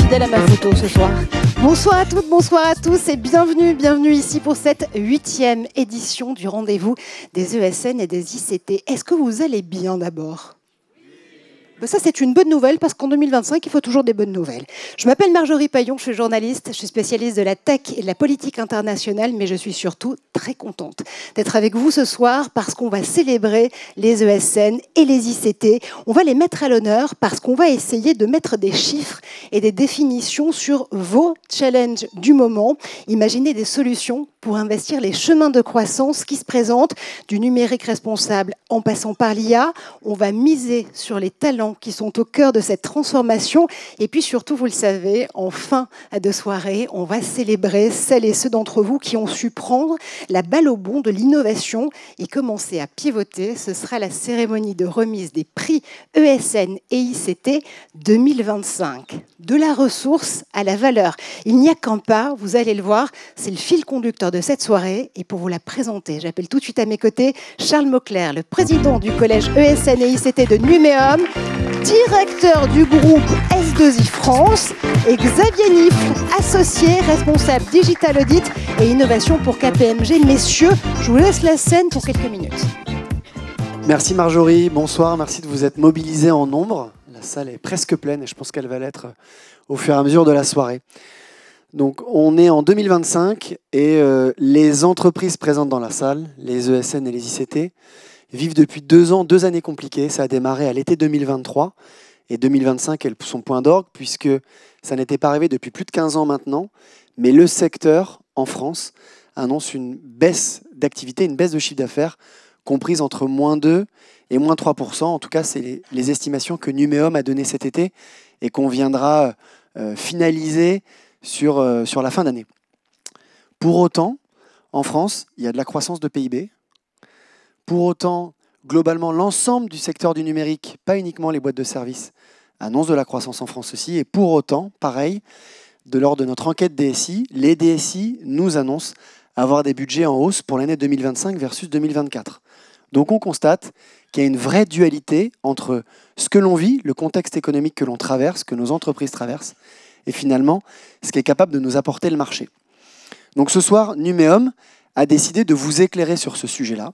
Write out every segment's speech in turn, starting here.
fidèle à ma photo ce soir. Bonsoir à toutes, bonsoir à tous et bienvenue ici pour cette 8e édition du rendez-vous des ESN et des ICT. Est-ce que vous allez bien d'abord ? Ça, c'est une bonne nouvelle parce qu'en 2025, il faut toujours des bonnes nouvelles. Je m'appelle Marjorie Paillon, je suis journaliste, je suis spécialiste de la tech et de la politique internationale, mais je suis surtout très contente d'être avec vous ce soir parce qu'on va célébrer les ESN et les ICT. On va les mettre à l'honneur parce qu'on va essayer de mettre des chiffres et des définitions sur vos challenges du moment. Imaginez des solutions pour investir les chemins de croissance qui se présentent, du numérique responsable en passant par l'IA. On va miser sur les talents qui sont au cœur de cette transformation. Et puis surtout, vous le savez, en fin de soirée, on va célébrer celles et ceux d'entre vous qui ont su prendre la balle au bond de l'innovation et commencer à pivoter. Ce sera la cérémonie de remise des prix ESN et ICT 2025. De la ressource à la valeur. Il n'y a qu'un pas, vous allez le voir, c'est le fil conducteur de cette soirée. Et pour vous la présenter, j'appelle tout de suite à mes côtés Charles Mauclerc, le président du collège ESN et ICT de Numéum, directeur du groupe S2I France, et Xavier Nifre, associé, responsable Digital Audit et Innovation pour KPMG. Messieurs, je vous laisse la scène pour quelques minutes. Merci Marjorie, bonsoir, merci de vous être mobilisés en nombre. La salle est presque pleine et je pense qu'elle va l'être au fur et à mesure de la soirée. Donc on est en 2025 et les entreprises présentes dans la salle, les ESN et les ICT, vivent depuis 2 ans, 2 années compliquées. Ça a démarré à l'été 2023 et 2025 est son point d'orgue puisque ça n'était pas arrivé depuis plus de 15 ans maintenant. Mais le secteur en France annonce une baisse d'activité, une baisse de chiffre d'affaires comprise entre -2 et -3%. En tout cas, c'est les estimations que Numéum a données cet été et qu'on viendra finaliser sur la fin d'année. Pour autant, en France, il y a de la croissance de PIB. Pour autant, globalement, l'ensemble du secteur du numérique, pas uniquement les boîtes de services, annonce de la croissance en France aussi. Et pour autant, pareil, lors de notre enquête DSI, les DSI nous annoncent avoir des budgets en hausse pour l'année 2025 versus 2024. Donc on constate qu'il y a une vraie dualité entre ce que l'on vit, le contexte économique que l'on traverse, que nos entreprises traversent, et finalement, ce qui est capable de nous apporter le marché. Donc ce soir, Numéum a décidé de vous éclairer sur ce sujet-là.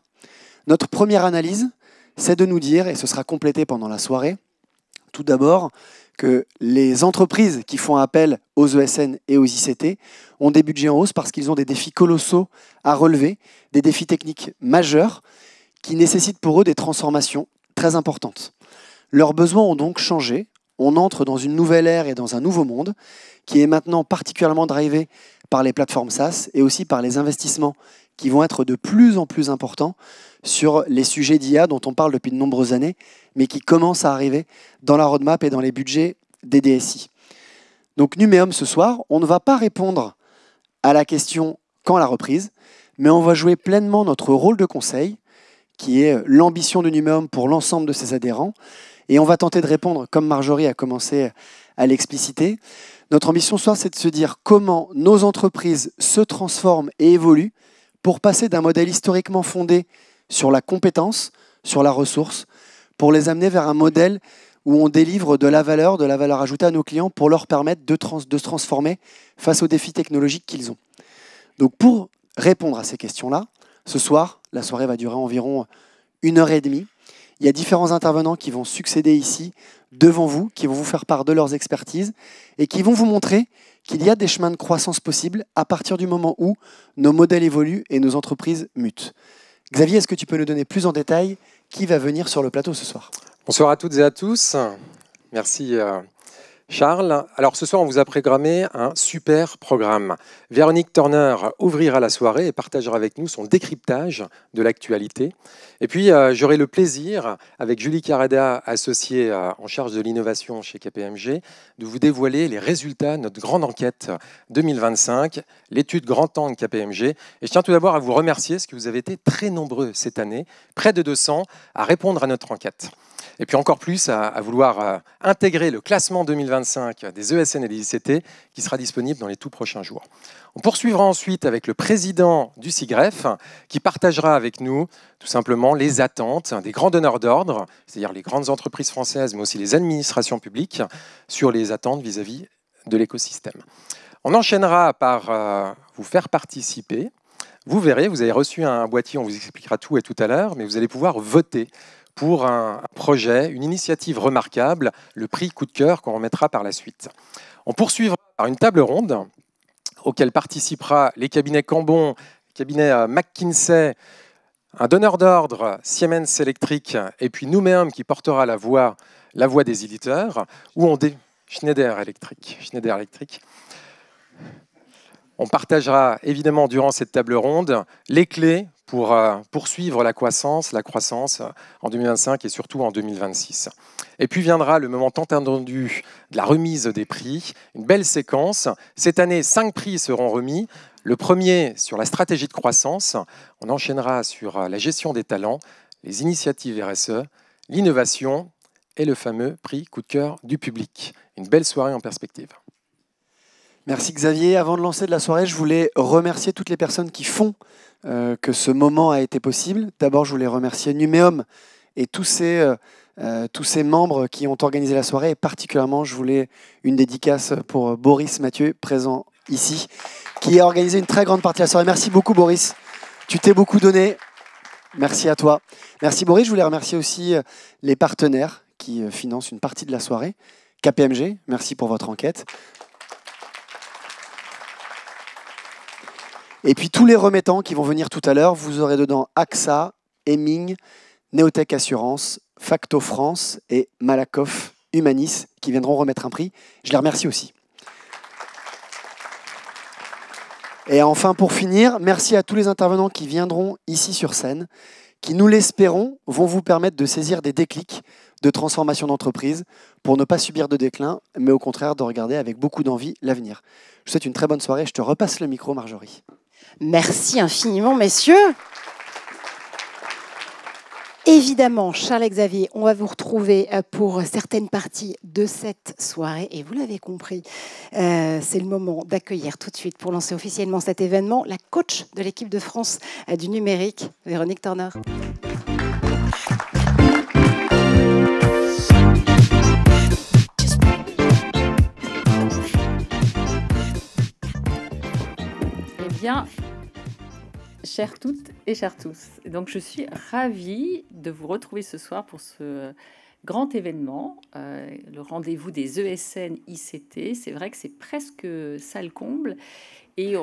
Notre première analyse, c'est de nous dire, et ce sera complété pendant la soirée, tout d'abord, que les entreprises qui font appel aux ESN et aux ICT ont des budgets en hausse parce qu'ils ont des défis colossaux à relever, des défis techniques majeurs qui nécessitent pour eux des transformations très importantes. Leurs besoins ont donc changé. On entre dans une nouvelle ère et dans un nouveau monde qui est maintenant particulièrement drivé par les plateformes SaaS et aussi par les investissements qui vont être de plus en plus importants sur les sujets d'IA dont on parle depuis de nombreuses années, mais qui commencent à arriver dans la roadmap et dans les budgets des DSI. Donc Numéum ce soir, on ne va pas répondre à la question « quand la reprise ?», mais on va jouer pleinement notre rôle de conseil, qui est l'ambition de Numéum pour l'ensemble de ses adhérents, et on va tenter de répondre, comme Marjorie a commencé à l'expliciter. Notre ambition ce soir, c'est de se dire comment nos entreprises se transforment et évoluent pour passer d'un modèle historiquement fondé sur la compétence, sur la ressource, pour les amener vers un modèle où on délivre de la valeur ajoutée à nos clients pour leur permettre de se transformer face aux défis technologiques qu'ils ont. Donc pour répondre à ces questions-là, ce soir, la soirée va durer environ 1h30. Il y a différents intervenants qui vont succéder ici, devant vous, qui vont vous faire part de leurs expertises et qui vont vous montrer qu'il y a des chemins de croissance possibles à partir du moment où nos modèles évoluent et nos entreprises mutent. Xavier, est-ce que tu peux nous donner plus en détail qui va venir sur le plateau ce soir ? Bonsoir à toutes et à tous. Merci Charles. Alors ce soir, on vous a programmé un super programme. Véronique Turner ouvrira la soirée et partagera avec nous son décryptage de l'actualité. Et puis, j'aurai le plaisir, avec Julie Carreda, associée en charge de l'innovation chez KPMG, de vous dévoiler les résultats de notre grande enquête 2025, l'étude Grand Angle KPMG. Et je tiens tout d'abord à vous remercier, parce que vous avez été très nombreux cette année, près de 200, à répondre à notre enquête. Et puis encore plus à vouloir intégrer le classement 2025 des ESN et des ICT qui sera disponible dans les tout prochains jours. On poursuivra ensuite avec le président du SIGREF qui partagera avec nous tout simplement les attentes des grands donneurs d'ordre, c'est-à-dire les grandes entreprises françaises mais aussi les administrations publiques sur les attentes vis-à-vis de l'écosystème. On enchaînera par vous faire participer. Vous verrez, vous avez reçu un boîtier, on vous expliquera tout tout à l'heure, mais vous allez pouvoir voter pour un projet, une initiative remarquable, le prix coup de cœur qu'on remettra par la suite. On poursuivra par une table ronde auquel participera les cabinets Cambon, le cabinet McKinsey, un donneur d'ordre, Siemens Electric, et puis nous-mêmes qui portera la voix des éditeurs, où Schneider Electric. On partagera évidemment durant cette table ronde les clés pour poursuivre la croissance en 2025 et surtout en 2026. Et puis viendra le moment tant attendu de la remise des prix, une belle séquence. Cette année, 5 prix seront remis. Le premier sur la stratégie de croissance. On enchaînera sur la gestion des talents, les initiatives RSE, l'innovation et le fameux prix coup de cœur du public. Une belle soirée en perspective. Merci Xavier. Avant de lancer de la soirée, je voulais remercier toutes les personnes qui font que ce moment a été possible. D'abord, je voulais remercier Numéum et tous ces membres qui ont organisé la soirée. Et particulièrement, je voulais une dédicace pour Boris Mathieu, présent ici, qui a organisé une très grande partie de la soirée. Merci beaucoup Boris. Tu t'es beaucoup donné. Merci à toi. Merci Boris. Je voulais remercier aussi les partenaires qui financent une partie de la soirée. KPMG, merci pour votre enquête. Et puis tous les remettants qui vont venir tout à l'heure, vous aurez dedans AXA, Hemming, Neotech Assurance, Facto France et Malakoff Humanis qui viendront remettre un prix. Je les remercie aussi. Et enfin, pour finir, merci à tous les intervenants qui viendront ici sur scène, qui, nous l'espérons, vont vous permettre de saisir des déclics de transformation d'entreprise pour ne pas subir de déclin, mais au contraire de regarder avec beaucoup d'envie l'avenir. Je vous souhaite une très bonne soirée. Je te repasse le micro, Marjorie. Merci infiniment, messieurs. Évidemment, Charles-Xavier, on va vous retrouver pour certaines parties de cette soirée. Et vous l'avez compris, c'est le moment d'accueillir tout de suite, pour lancer officiellement cet événement, la coach de l'équipe de France du numérique, Véronique Turner. Bien, chères toutes et chers tous, donc je suis ravie de vous retrouver ce soir pour ce grand événement, le rendez-vous des ESN ICT. C'est vrai que c'est presque salle comble et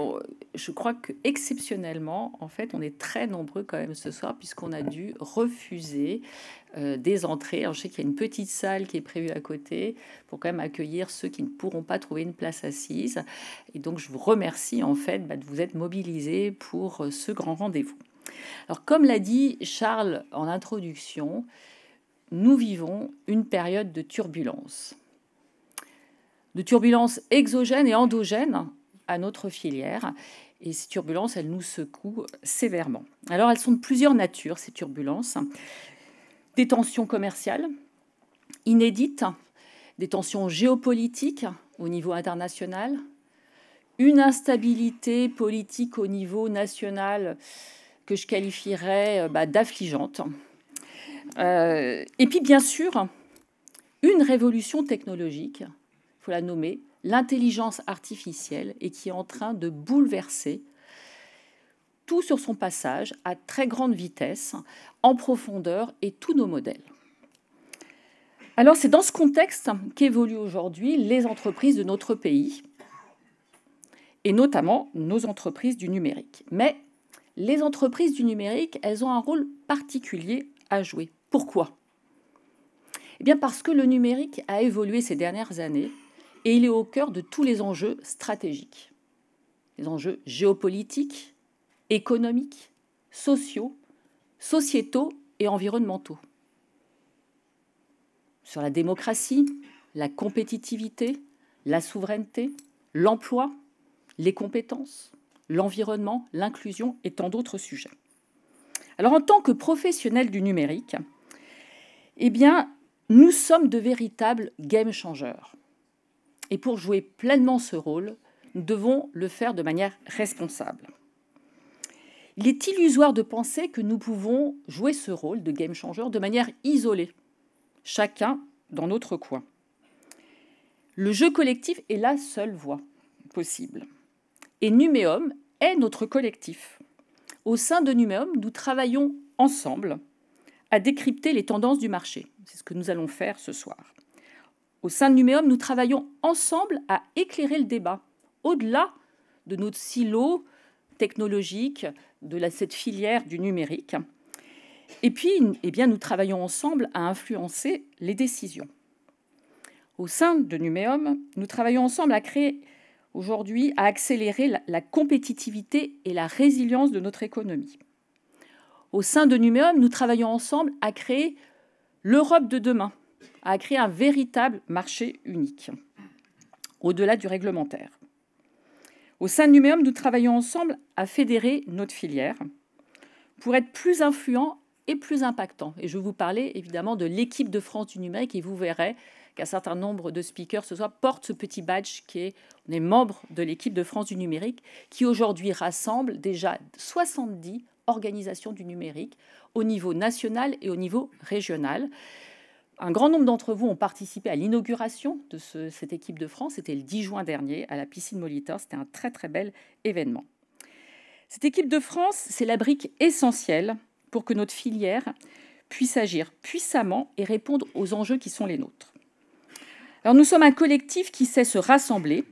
je crois que exceptionnellement, en fait, on est très nombreux quand même ce soir puisqu'on a dû refuser des entrées. Alors, je sais qu'il y a une petite salle qui est prévue à côté pour quand même accueillir ceux qui ne pourront pas trouver une place assise. Et donc, je vous remercie en fait de vous être mobilisés pour ce grand rendez-vous. Alors, comme l'a dit Charles en introduction, nous vivons une période de turbulence exogènes et endogènes à notre filière. Et ces turbulences, elles nous secouent sévèrement. Alors, elles sont de plusieurs natures, ces turbulences. Des tensions commerciales inédites, des tensions géopolitiques au niveau international, une instabilité politique au niveau national que je qualifierais d'affligeante. Et puis, bien sûr, une révolution technologique, il faut la nommer, l'intelligence artificielle, et qui est en train de bouleverser tout sur son passage à très grande vitesse, en profondeur, et tous nos modèles. Alors, c'est dans ce contexte qu'évoluent aujourd'hui les entreprises de notre pays, et notamment nos entreprises du numérique. Mais les entreprises du numérique, elles ont un rôle particulier à jouer. Pourquoi ? Eh bien, parce que le numérique a évolué ces dernières années, et il est au cœur de tous les enjeux stratégiques. Les enjeux géopolitiques, économiques, sociaux, sociétaux et environnementaux. Sur la démocratie, la compétitivité, la souveraineté, l'emploi, les compétences, l'environnement, l'inclusion et tant d'autres sujets. Alors, en tant que professionnels du numérique, eh bien, nous sommes de véritables game changers. Et pour jouer pleinement ce rôle, nous devons le faire de manière responsable. Il est illusoire de penser que nous pouvons jouer ce rôle de game changer de manière isolée, chacun dans notre coin. Le jeu collectif est la seule voie possible. Et Numéum est notre collectif. Au sein de Numéum, nous travaillons ensemble à décrypter les tendances du marché. C'est ce que nous allons faire ce soir. Au sein de Numéum, nous travaillons ensemble à éclairer le débat, au-delà de notre silo technologique, de cette filière du numérique. Et puis, nous travaillons ensemble à influencer les décisions. Au sein de Numéum, nous travaillons ensemble à créer aujourd'hui, à accélérer la compétitivité et la résilience de notre économie. Au sein de Numéum, nous travaillons ensemble à créer l'Europe de demain, à créer un véritable marché unique, au-delà du réglementaire. Au sein de Numéum, nous travaillons ensemble à fédérer notre filière pour être plus influents et plus impactants. Et je vais vous parler évidemment de l'équipe de France du numérique, et vous verrez qu'un certain nombre de speakers ce soir portent ce petit badge on est membre de l'équipe de France du numérique, qui aujourd'hui rassemble déjà 70 organisations du numérique au niveau national et au niveau régional. Un grand nombre d'entre vous ont participé à l'inauguration de cette équipe de France. C'était le 10 juin dernier à la piscine Molitor. C'était un très très bel événement. Cette équipe de France, c'est la brique essentielle pour que notre filière puisse agir puissamment et répondre aux enjeux qui sont les nôtres. Alors nous sommes un collectif qui sait se rassembler,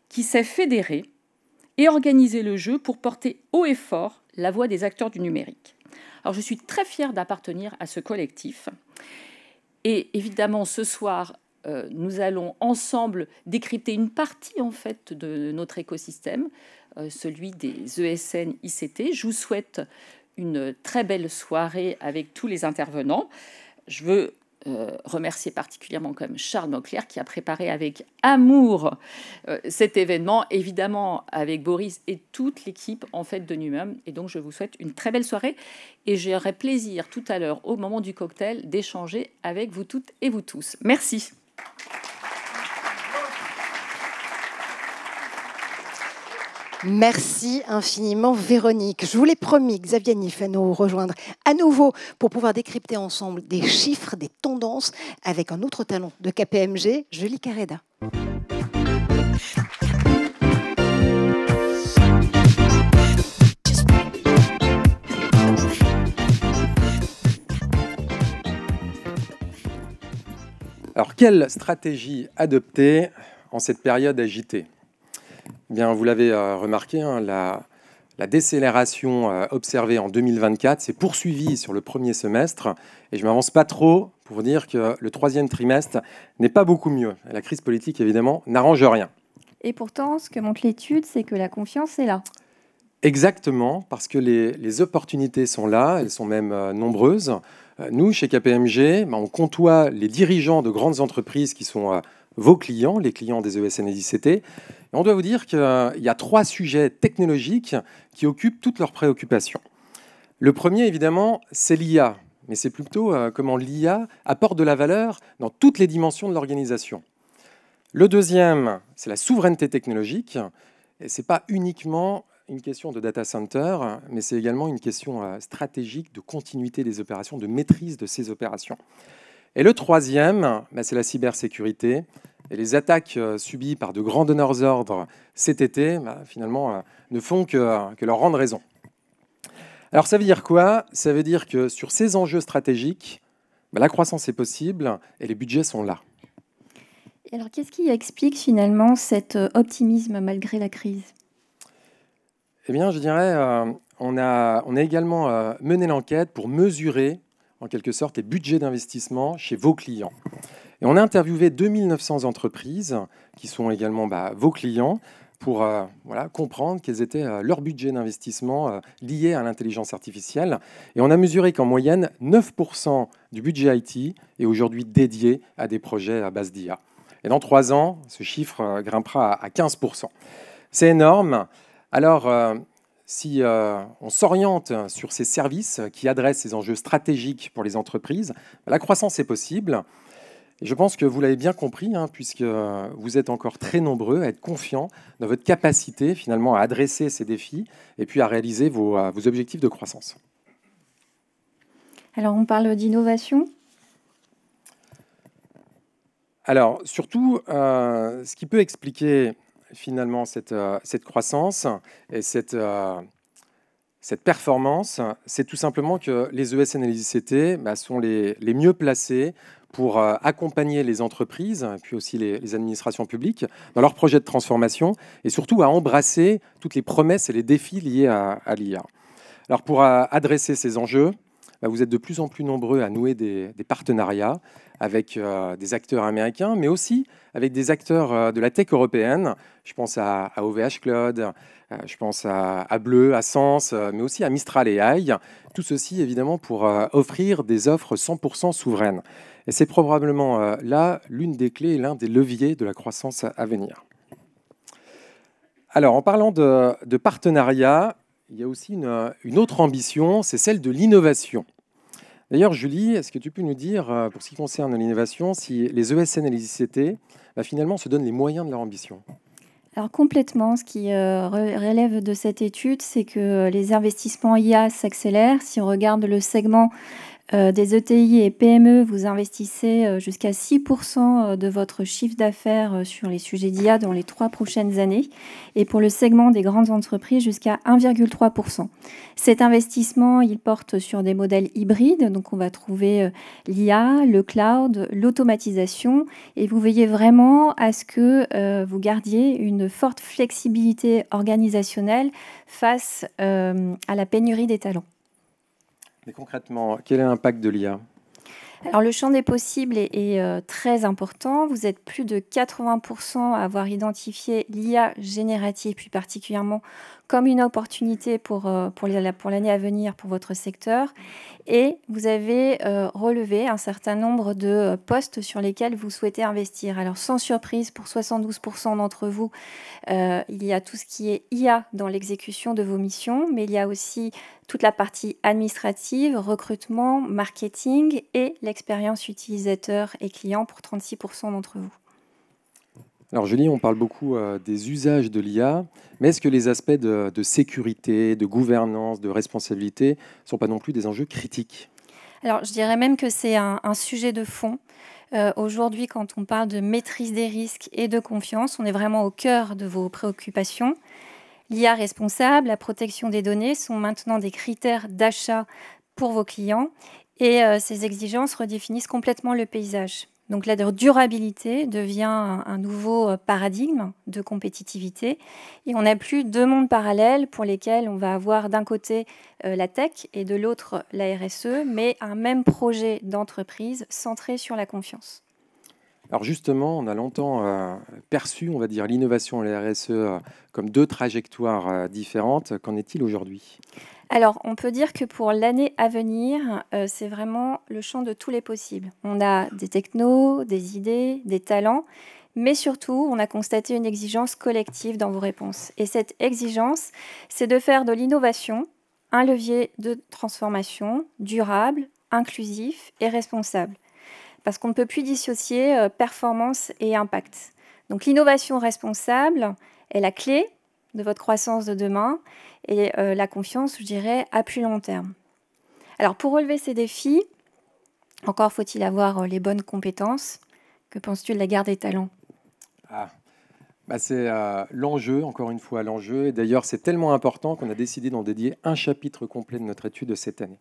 qui sait fédérer et organiser le jeu pour porter haut et fort la voix des acteurs du numérique. Alors je suis très fière d'appartenir à ce collectif. Et évidemment, ce soir, nous allons ensemble décrypter une partie en fait de notre écosystème, celui des ESN ICT. Je vous souhaite une très belle soirée avec tous les intervenants. Je veux remercier particulièrement quand même Charles Mauclerc qui a préparé avec amour cet événement, évidemment avec Boris et toute l'équipe en fait de Numéum. Et donc je vous souhaite une très belle soirée et j'aurai plaisir tout à l'heure au moment du cocktail d'échanger avec vous toutes et vous tous. Merci. Merci infiniment Véronique. Je vous l'ai promis, Xavier Niff va nous rejoindre à nouveau pour pouvoir décrypter ensemble des chiffres, des tendances avec un autre talent de KPMG, Julie Carreda. Alors, quelle stratégie adopter en cette période agitée ? Bien, vous l'avez remarqué, hein, la décélération observée en 2024 s'est poursuivie sur le premier semestre. Et je ne m'avance pas trop pour vous dire que le troisième trimestre n'est pas beaucoup mieux. La crise politique, évidemment, n'arrange rien. Et pourtant, ce que montre l'étude, c'est que la confiance est là. Exactement, parce que les opportunités sont là, elles sont même nombreuses. Nous, chez KPMG, on côtoie les dirigeants de grandes entreprises qui sont vos clients, les clients des ESN et ICT. Et on doit vous dire qu'il y a 3 sujets technologiques qui occupent toutes leurs préoccupations. Le premier, évidemment, c'est l'IA. Mais c'est plutôt comment l'IA apporte de la valeur dans toutes les dimensions de l'organisation. Le deuxième, c'est la souveraineté technologique. Et ce n'est pas uniquement une question de data center, mais c'est également une question stratégique de continuité des opérations, de maîtrise de ces opérations. Et le troisième, c'est la cybersécurité. Et les attaques subies par de grands donneurs d'ordre cet été, finalement, ne font que leur rendre raison. Alors ça veut dire quoi ? Ça veut dire que sur ces enjeux stratégiques, la croissance est possible et les budgets sont là. Et alors qu'est-ce qui explique finalement cet optimisme malgré la crise ? Eh bien, je dirais, on a également mené l'enquête pour mesurer, en quelque sorte, les budgets d'investissement chez vos clients. Et on a interviewé 2900 entreprises qui sont également vos clients pour comprendre quels étaient leurs budgets d'investissement liés à l'intelligence artificielle. Et on a mesuré qu'en moyenne, 9% du budget IT est aujourd'hui dédié à des projets à base d'IA. Et dans 3 ans, ce chiffre grimpera à 15%. C'est énorme. Alors, si on s'oriente sur ces services qui adressent ces enjeux stratégiques pour les entreprises, la croissance est possible. Et je pense que vous l'avez bien compris, puisque vous êtes encore très nombreux à être confiants dans votre capacité finalement à adresser ces défis et puis à réaliser vos objectifs de croissance. Alors, on parle d'innovation ? Alors, surtout, ce qui peut expliquer finalement cette croissance et cette performance, c'est tout simplement que les ESN et les ICT sont les mieux placés pour accompagner les entreprises, puis aussi les administrations publiques, dans leurs projets de transformation, et surtout à embrasser toutes les promesses et les défis liés à l'IA. Alors pour adresser ces enjeux, vous êtes de plus en plus nombreux à nouer des partenariats avec des acteurs américains, mais aussi avec des acteurs de la tech européenne. Je pense à OVH Cloud, je pense à Bleu, à Sens, mais aussi à Mistral AI. Tout ceci, évidemment, pour offrir des offres 100% souveraines. Et c'est probablement là l'une des clés et l'un des leviers de la croissance à venir. Alors, en parlant de partenariat, il y a aussi une autre ambition, c'est celle de l'innovation. D'ailleurs, Julie, est-ce que tu peux nous dire, pour ce qui concerne l'innovation, si les ESN et les ICT, finalement, se donnent les moyens de leur ambition ? Alors complètement, ce qui relève de cette étude, c'est que les investissements IA s'accélèrent. Si on regarde le segment des ETI et PME, vous investissez jusqu'à 6% de votre chiffre d'affaires sur les sujets d'IA dans les 3 prochaines années. Et pour le segment des grandes entreprises, jusqu'à 1,3%. Cet investissement, il porte sur des modèles hybrides. Donc, on va trouver l'IA, le cloud, l'automatisation. Et vous veillez vraiment à ce que vous gardiez une forte flexibilité organisationnelle face à la pénurie des talents. Mais concrètement, quel est l'impact de l'IA ? Alors, le champ des possibles est très important. Vous êtes plus de 80% à avoir identifié l'IA générative, plus particulièrement comme une opportunité pour l'année à venir pour votre secteur. Et vous avez relevé un certain nombre de postes sur lesquels vous souhaitez investir. Alors, sans surprise, pour 72% d'entre vous, il y a tout ce qui est IA dans l'exécution de vos missions, mais il y a aussi toute la partie administrative, recrutement, marketing et l'expérience utilisateur et client pour 36% d'entre vous. Alors Julie, on parle beaucoup des usages de l'IA, mais est-ce que les aspects de sécurité, de gouvernance, de responsabilité ne sont pas non plus des enjeux critiques ? Alors je dirais même que c'est un sujet de fond. Aujourd'hui, quand on parle de maîtrise des risques et de confiance, on est vraiment au cœur de vos préoccupations. L'IA responsable, la protection des données sont maintenant des critères d'achat pour vos clients et ces exigences redéfinissent complètement le paysage. Donc la durabilité devient un nouveau paradigme de compétitivité et on n'a plus 2 mondes parallèles pour lesquels on va avoir d'un côté la tech et de l'autre la RSE, mais un même projet d'entreprise centré sur la confiance. Alors justement, on a longtemps perçu, on va dire, l'innovation et la RSE comme 2 trajectoires différentes. Qu'en est-il aujourd'hui ? Alors, on peut dire que pour l'année à venir, c'est vraiment le champ de tous les possibles. On a des technos, des idées, des talents, mais surtout, on a constaté une exigence collective dans vos réponses. Et cette exigence, c'est de faire de l'innovation un levier de transformation durable, inclusif et responsable. Parce qu'on ne peut plus dissocier performance et impact. Donc l'innovation responsable est la clé de votre croissance de demain et la confiance, je dirais, à plus long terme. Alors pour relever ces défis, encore faut-il avoir les bonnes compétences. Que penses-tu de la guerre des talents ? C'est l'enjeu, encore une fois l'enjeu. Et d'ailleurs, c'est tellement important qu'on a décidé d'en dédier un chapitre complet de notre étude de cette année.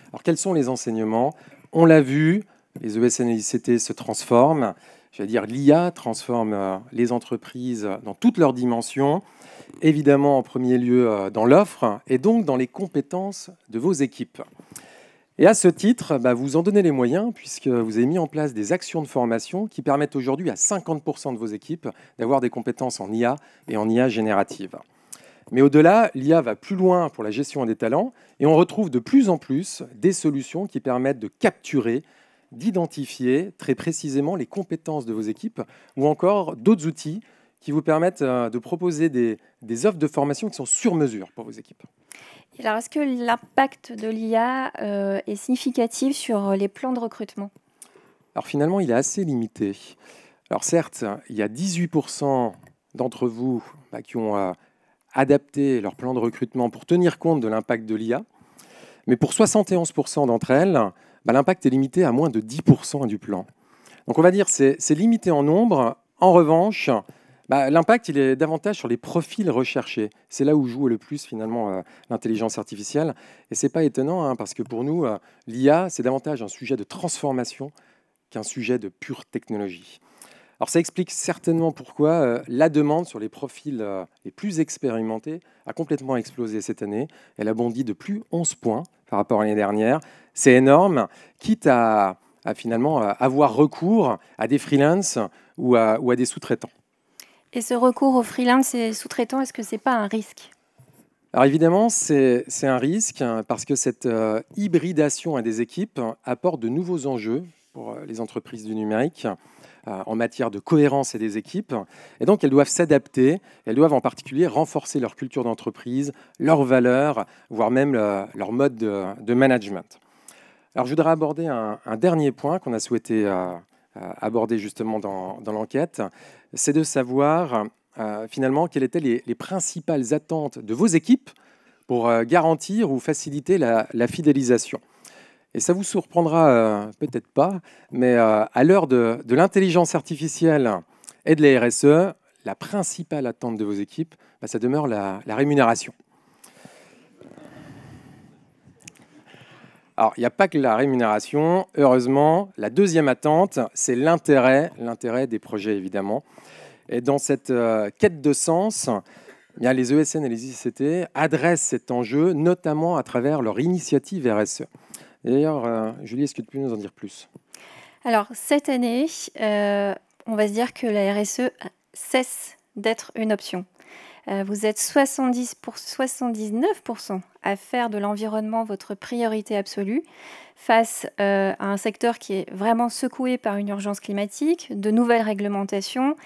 Alors quels sont les enseignements ? On l'a vu, les ESN et ICT se transforment. L'IA transforme les entreprises dans toutes leurs dimensions, évidemment en premier lieu dans l'offre et donc dans les compétences de vos équipes. Et à ce titre, vous en donnez les moyens puisque vous avez mis en place des actions de formation qui permettent aujourd'hui à 50% de vos équipes d'avoir des compétences en IA et en IA générative. Mais au-delà, l'IA va plus loin pour la gestion des talents et on retrouve de plus en plus des solutions qui permettent de capturer, d'identifier très précisément les compétences de vos équipes ou encore d'autres outils qui vous permettent de proposer des offres de formation qui sont sur mesure pour vos équipes. Alors, est-ce que l'impact de l'IA est significatif sur les plans de recrutement ? Alors finalement, il est assez limité. Alors certes, il y a 18% d'entre vous qui ont adapté leur plan de recrutement pour tenir compte de l'impact de l'IA, mais pour 71% d'entre elles, l'impact est limité à moins de 10% du plan. Donc on va dire que c'est limité en nombre. En revanche, l'impact, il est davantage sur les profils recherchés. C'est là où joue le plus finalement l'intelligence artificielle. Et ce n'est pas étonnant, hein, parce que pour nous, l'IA, c'est davantage un sujet de transformation qu'un sujet de pure technologie. Alors ça explique certainement pourquoi la demande sur les profils les plus expérimentés a complètement explosé cette année. Elle a bondi de plus 11 points par rapport à l'année dernière. C'est énorme, quitte à finalement avoir recours à des freelances ou à des sous-traitants. Et ce recours aux freelance et sous-traitants, est-ce que ce n'est pas un risque ? Alors évidemment, c'est un risque parce que cette hybridation des équipes apporte de nouveaux enjeux pour les entreprises du numérique en matière de cohérence des équipes. Et donc, elles doivent s'adapter. Elles doivent en particulier renforcer leur culture d'entreprise, leurs valeurs, voire même leur mode de management. Alors, je voudrais aborder un dernier point qu'on a souhaité aborder justement dans l'enquête. C'est de savoir finalement quelles étaient les principales attentes de vos équipes pour garantir ou faciliter la fidélisation. Et ça vous surprendra peut-être pas, mais à l'heure de l'intelligence artificielle et de la RSE, la principale attente de vos équipes, ça demeure la rémunération. Alors, il n'y a pas que la rémunération. Heureusement, la deuxième attente, c'est l'intérêt des projets, évidemment. Et dans cette quête de sens, les ESN et les ICT adressent cet enjeu, notamment à travers leur initiative RSE. D'ailleurs, Julie, est-ce que tu peux nous en dire plus ? Alors, cette année, on va se dire que la RSE cesse d'être une option. Vous êtes 79% à faire de l'environnement votre priorité absolue face à un secteur qui est vraiment secoué par une urgence climatique, de nouvelles réglementations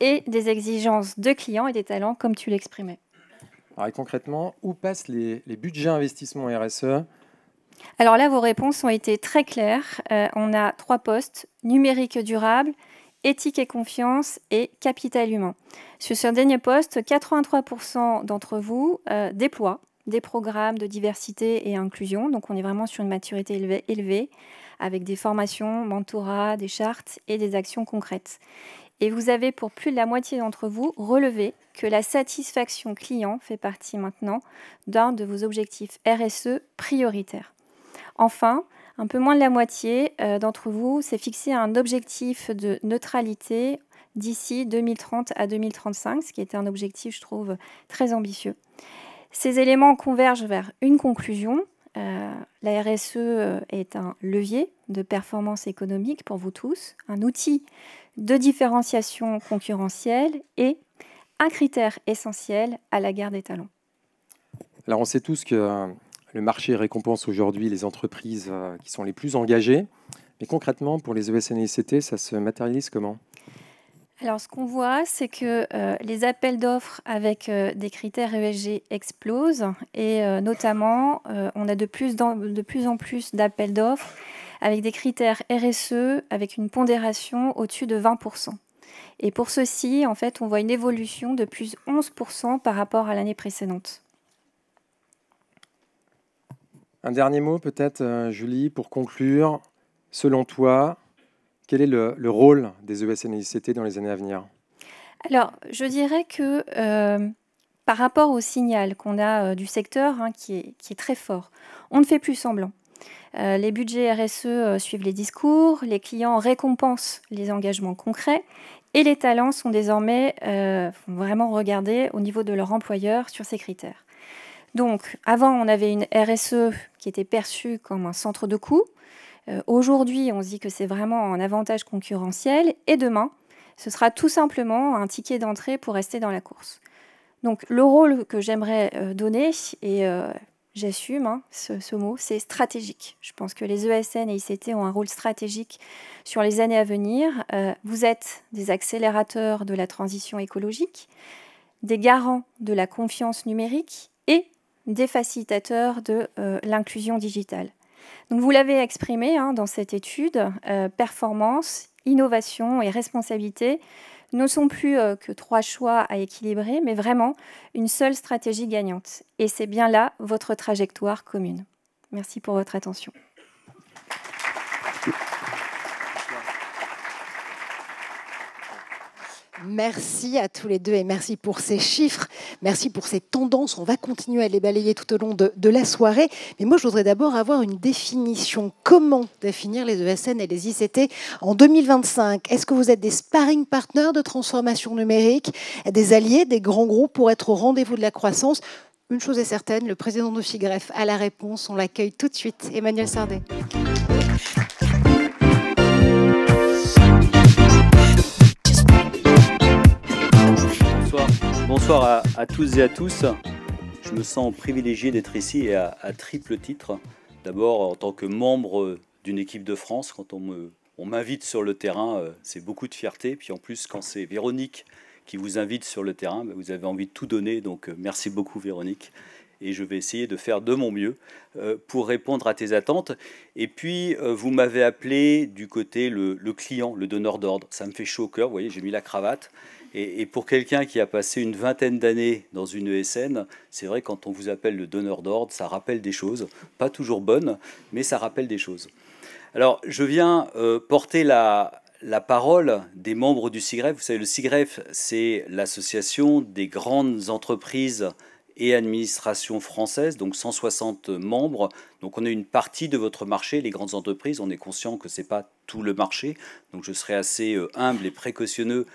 et des exigences de clients et des talents, comme tu l'exprimais. Alors, et concrètement, où passent les budgets investissement RSE ? Alors là, vos réponses ont été très claires. On a 3 postes, numérique durable, éthique et confiance et capital humain. Sur ce dernier poste, 83% d'entre vous déploient des programmes de diversité et inclusion. Donc on est vraiment sur une maturité élevée avec des formations, mentorat, des chartes et des actions concrètes. Et vous avez pour plus de la moitié d'entre vous relevé que la satisfaction client fait partie maintenant d'un de vos objectifs RSE prioritaires. Enfin, un peu moins de la moitié d'entre vous s'est fixé un objectif de neutralité d'ici 2030 à 2035, ce qui était un objectif, je trouve, très ambitieux. Ces éléments convergent vers une conclusion. La RSE est un levier de performance économique pour vous tous, un outil de différenciation concurrentielle et un critère essentiel à la guerre des talents. Alors on sait tous que le marché récompense aujourd'hui les entreprises qui sont les plus engagées. Mais concrètement, pour les ESN et ICT, ça se matérialise comment ? Alors, ce qu'on voit, c'est que les appels d'offres avec des critères ESG explosent. Et notamment, on a de plus en plus d'appels d'offres avec des critères RSE avec une pondération au-dessus de 20%. Et pour ceci, en fait, on voit une évolution de plus 11% par rapport à l'année précédente. Un dernier mot peut-être, Julie, pour conclure. Selon toi, quel est le rôle des ESN et ICT dans les années à venir ? Alors, je dirais que par rapport au signal qu'on a du secteur, qui est très fort, on ne fait plus semblant. Les budgets RSE suivent les discours, les clients récompensent les engagements concrets et les talents sont désormais vraiment regardés au niveau de leur employeur sur ces critères. Donc, avant, on avait une RSE qui était perçue comme un centre de coût. Aujourd'hui, on se dit que c'est vraiment un avantage concurrentiel. Et demain, ce sera tout simplement un ticket d'entrée pour rester dans la course. Donc, le rôle que j'aimerais donner, et j'assume ce mot, c'est stratégique. Je pense que les ESN et ICT ont un rôle stratégique sur les années à venir. Vous êtes des accélérateurs de la transition écologique, des garants de la confiance numérique et des facilitateurs de l'inclusion digitale. Donc vous l'avez exprimé dans cette étude, performance, innovation et responsabilité ne sont plus que 3 choix à équilibrer, mais vraiment une seule stratégie gagnante. Et c'est bien là votre trajectoire commune. Merci pour votre attention. Merci à tous les deux et merci pour ces chiffres, merci pour ces tendances. On va continuer à les balayer tout au long de la soirée. Mais moi, je voudrais d'abord avoir une définition. Comment définir les ESN et les ICT en 2025? Est-ce que vous êtes des sparring partners de transformation numérique, des alliés, des grands groupes pour être au rendez-vous de la croissance? Une chose est certaine, le président de FIGREF a la réponse. On l'accueille tout de suite. Emmanuel Sardet. Bonsoir à tous et à tous. Je me sens privilégié d'être ici et à triple titre. D'abord, en tant que membre d'une équipe de France, quand on m'invite sur le terrain, c'est beaucoup de fierté. Puis en plus, quand c'est Véronique qui vous invite sur le terrain, vous avez envie de tout donner. Donc merci beaucoup Véronique. Et je vais essayer de faire de mon mieux pour répondre à tes attentes. Et puis, vous m'avez appelé du côté le client, le donneur d'ordre. Ça me fait chaud au cœur, vous voyez, j'ai mis la cravate. Et pour quelqu'un qui a passé une vingtaine d'années dans une ESN, c'est vrai, quand on vous appelle le donneur d'ordre, ça rappelle des choses, pas toujours bonnes, mais ça rappelle des choses. Alors, je viens porter la parole des membres du SIGREF. Vous savez, le SIGREF, c'est l'association des grandes entreprises et administrations françaises, donc 160 membres. Donc on a une partie de votre marché, les grandes entreprises. On est conscient que ce n'est pas tout le marché, donc je serai assez humble et précautionneux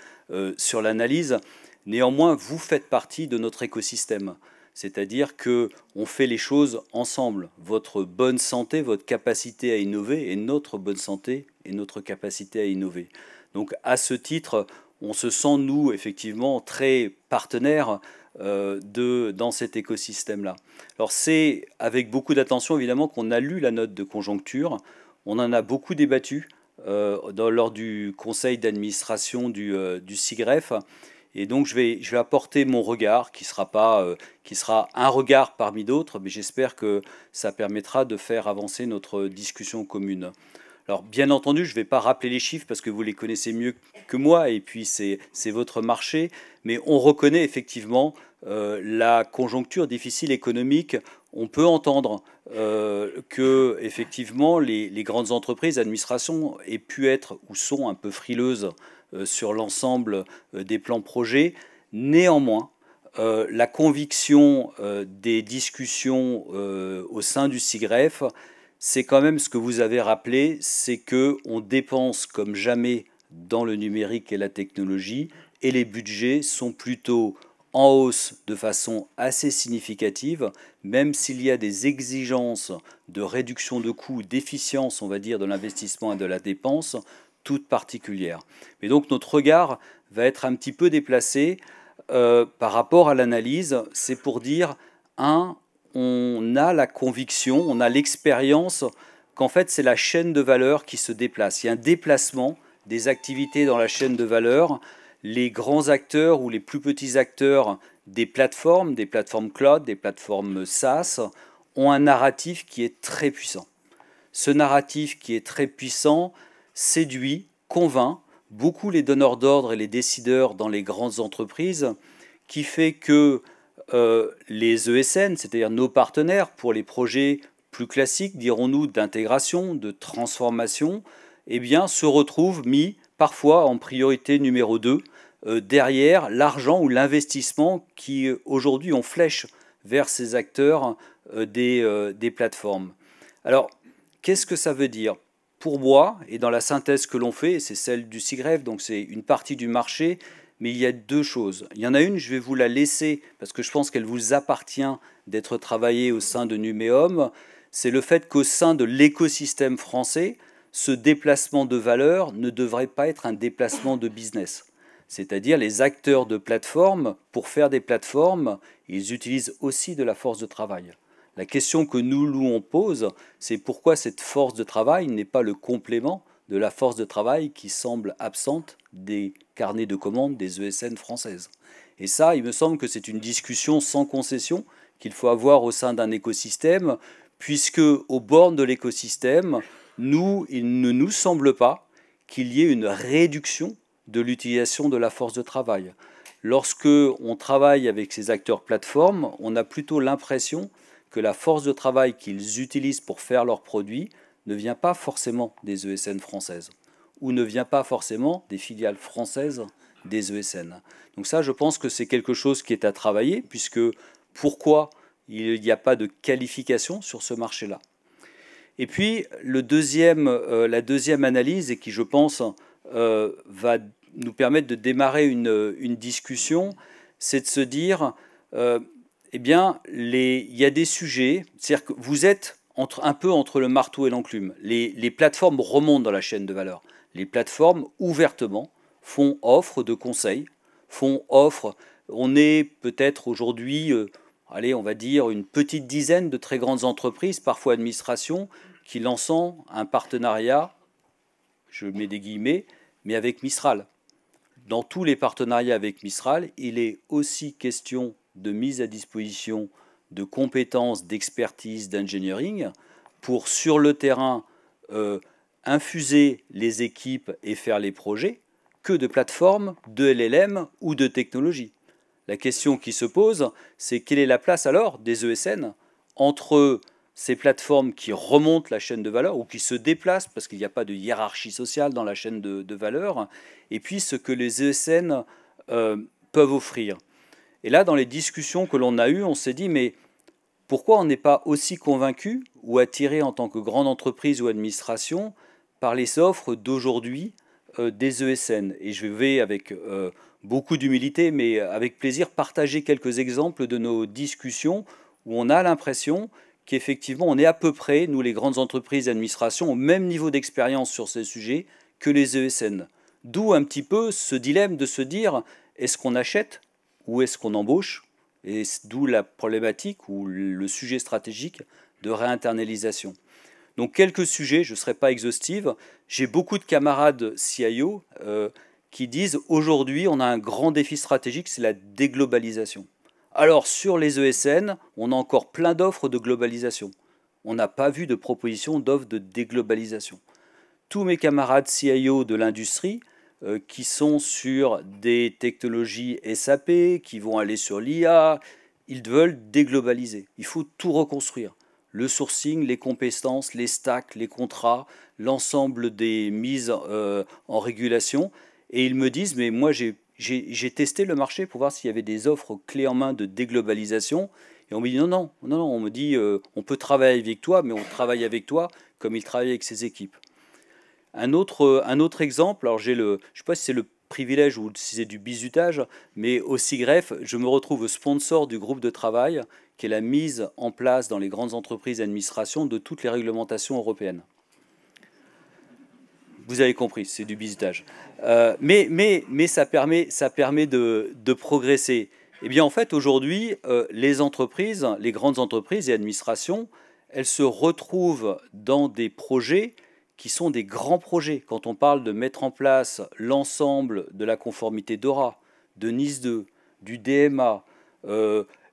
sur l'analyse. Néanmoins, vous faites partie de notre écosystème, c'est-à-dire qu'on fait les choses ensemble. Votre bonne santé, votre capacité à innover et notre bonne santé et notre capacité à innover. Donc à ce titre, on se sent, nous, effectivement, très partenaires dans cet écosystème-là. Alors c'est avec beaucoup d'attention, évidemment, qu'on a lu la note de conjoncture. On en a beaucoup débattu lors du conseil d'administration du SIGREF. Et donc je vais apporter mon regard, qui sera un regard parmi d'autres, mais j'espère que ça permettra de faire avancer notre discussion commune. Alors bien entendu, je ne vais pas rappeler les chiffres parce que vous les connaissez mieux que moi, et puis c'est votre marché, mais on reconnaît effectivement la conjoncture difficile économique. On peut entendre que effectivement les grandes entreprises, administrations aient pu être ou sont un peu frileuses sur l'ensemble des plans projets. Néanmoins, la conviction des discussions au sein du SIGREF, c'est quand même ce que vous avez rappelé, c'est qu'on dépense comme jamais dans le numérique et la technologie, et les budgets sont plutôt en hausse de façon assez significative, même s'il y a des exigences de réduction de coûts, d'efficience, on va dire, de l'investissement et de la dépense, toutes particulières. Mais donc notre regard va être un petit peu déplacé par rapport à l'analyse. C'est pour dire, on a la conviction, on a l'expérience qu'en fait c'est la chaîne de valeur qui se déplace. Il y a un déplacement des activités dans la chaîne de valeur. Les grands acteurs ou les plus petits acteurs des plateformes cloud, des plateformes SaaS, ont un narratif qui est très puissant. Ce narratif qui est très puissant séduit, convainc beaucoup les donneurs d'ordre et les décideurs dans les grandes entreprises, qui fait que les ESN, c'est-à-dire nos partenaires pour les projets plus classiques, dirons-nous, d'intégration, de transformation, eh bien, se retrouvent mis parfois en priorité numéro 2 derrière l'argent ou l'investissement qui aujourd'hui on flèche vers ces acteurs des plateformes. Alors, qu'est-ce que ça veut dire? Pour moi, et dans la synthèse que l'on fait, c'est celle du SIGREF, donc c'est une partie du marché, mais il y a deux choses. Il y en a une, je vais vous la laisser, parce que je pense qu'elle vous appartient d'être travaillée au sein de Numéum, c'est le fait qu'au sein de l'écosystème français, ce déplacement de valeur ne devrait pas être un déplacement de business. C'est-à-dire les acteurs de plateformes, pour faire des plateformes, ils utilisent aussi de la force de travail. La question que nous on pose, c'est pourquoi cette force de travail n'est pas le complément de la force de travail qui semble absente des carnets de commandes des ESN françaises. Et ça, il me semble que c'est une discussion sans concession qu'il faut avoir au sein d'un écosystème, puisque aux bornes de l'écosystème, il ne nous semble pas qu'il y ait une réduction de l'utilisation de la force de travail. Lorsque on travaille avec ces acteurs plateformes, on a plutôt l'impression que la force de travail qu'ils utilisent pour faire leurs produits ne vient pas forcément des ESN françaises ou ne vient pas forcément des filiales françaises des ESN. Donc ça, je pense que c'est quelque chose qui est à travailler, puisque pourquoi il n'y a pas de qualification sur ce marché-là? Et puis, la deuxième analyse, et qui, je pense, va nous permettre de démarrer une discussion, c'est de se dire, eh bien, il y a des sujets, c'est-à-dire que vous êtes un peu entre le marteau et l'enclume. Les plateformes remontent dans la chaîne de valeur. Les plateformes, ouvertement, font offre de conseils, font offre. On est peut-être aujourd'hui, allez, on va dire, une petite dizaine de très grandes entreprises, parfois administrations, qui lancent un partenariat, je mets des guillemets, mais avec Mistral. Dans tous les partenariats avec Mistral, il est aussi question de mise à disposition de compétences, d'expertise, d'engineering pour, sur le terrain, infuser les équipes et faire les projets, que de plateformes, de LLM ou de technologie. La question qui se pose, c'est quelle est la place alors des ESN entre ces plateformes qui remontent la chaîne de valeur ou qui se déplacent parce qu'il n'y a pas de hiérarchie sociale dans la chaîne de valeur, et puis ce que les ESN peuvent offrir. Et là, dans les discussions que l'on a eues, on s'est dit, mais pourquoi on n'est pas aussi convaincu ou attiré en tant que grande entreprise ou administration par les offres d'aujourd'hui des ESN? Et je vais, avec beaucoup d'humilité, mais avec plaisir, partager quelques exemples de nos discussions où on a l'impression qu'effectivement, on est à peu près, nous les grandes entreprises et administrations, au même niveau d'expérience sur ces sujets que les ESN. D'où un petit peu ce dilemme de se dire, est-ce qu'on achète ou est-ce qu'on embauche? Et d'où la problématique ou le sujet stratégique de réinternalisation. Donc quelques sujets, je ne serai pas exhaustive. J'ai beaucoup de camarades CIO qui disent, aujourd'hui, on a un grand défi stratégique, c'est la déglobalisation. Alors, sur les ESN, on a encore plein d'offres de globalisation. On n'a pas vu de proposition d'offres de déglobalisation. Tous mes camarades CIO de l'industrie, qui sont sur des technologies SAP, qui vont aller sur l'IA, ils veulent déglobaliser. Il faut tout reconstruire. Le sourcing, les compétences, les stacks, les contrats, l'ensemble des mises en régulation. Et ils me disent, mais moi j'ai testé le marché pour voir s'il y avait des offres clés en main de déglobalisation. Et on me dit non. On me dit on peut travailler avec toi, mais on travaille avec toi comme il travaille avec ses équipes. Un autre exemple, alors je ne sais pas si c'est le privilège ou si c'est du bizutage, mais au SIGREF, je me retrouve sponsor du groupe de travail qui est la mise en place dans les grandes entreprises et administrations de toutes les réglementations européennes. Vous avez compris, c'est du bizutage. Mais ça permet de progresser. Eh bien, en fait, aujourd'hui, les entreprises, les grandes entreprises et administrations, elles se retrouvent dans des projets qui sont des grands projets. Quand on parle de mettre en place l'ensemble de la conformité DORA, de NIS 2, du DMA,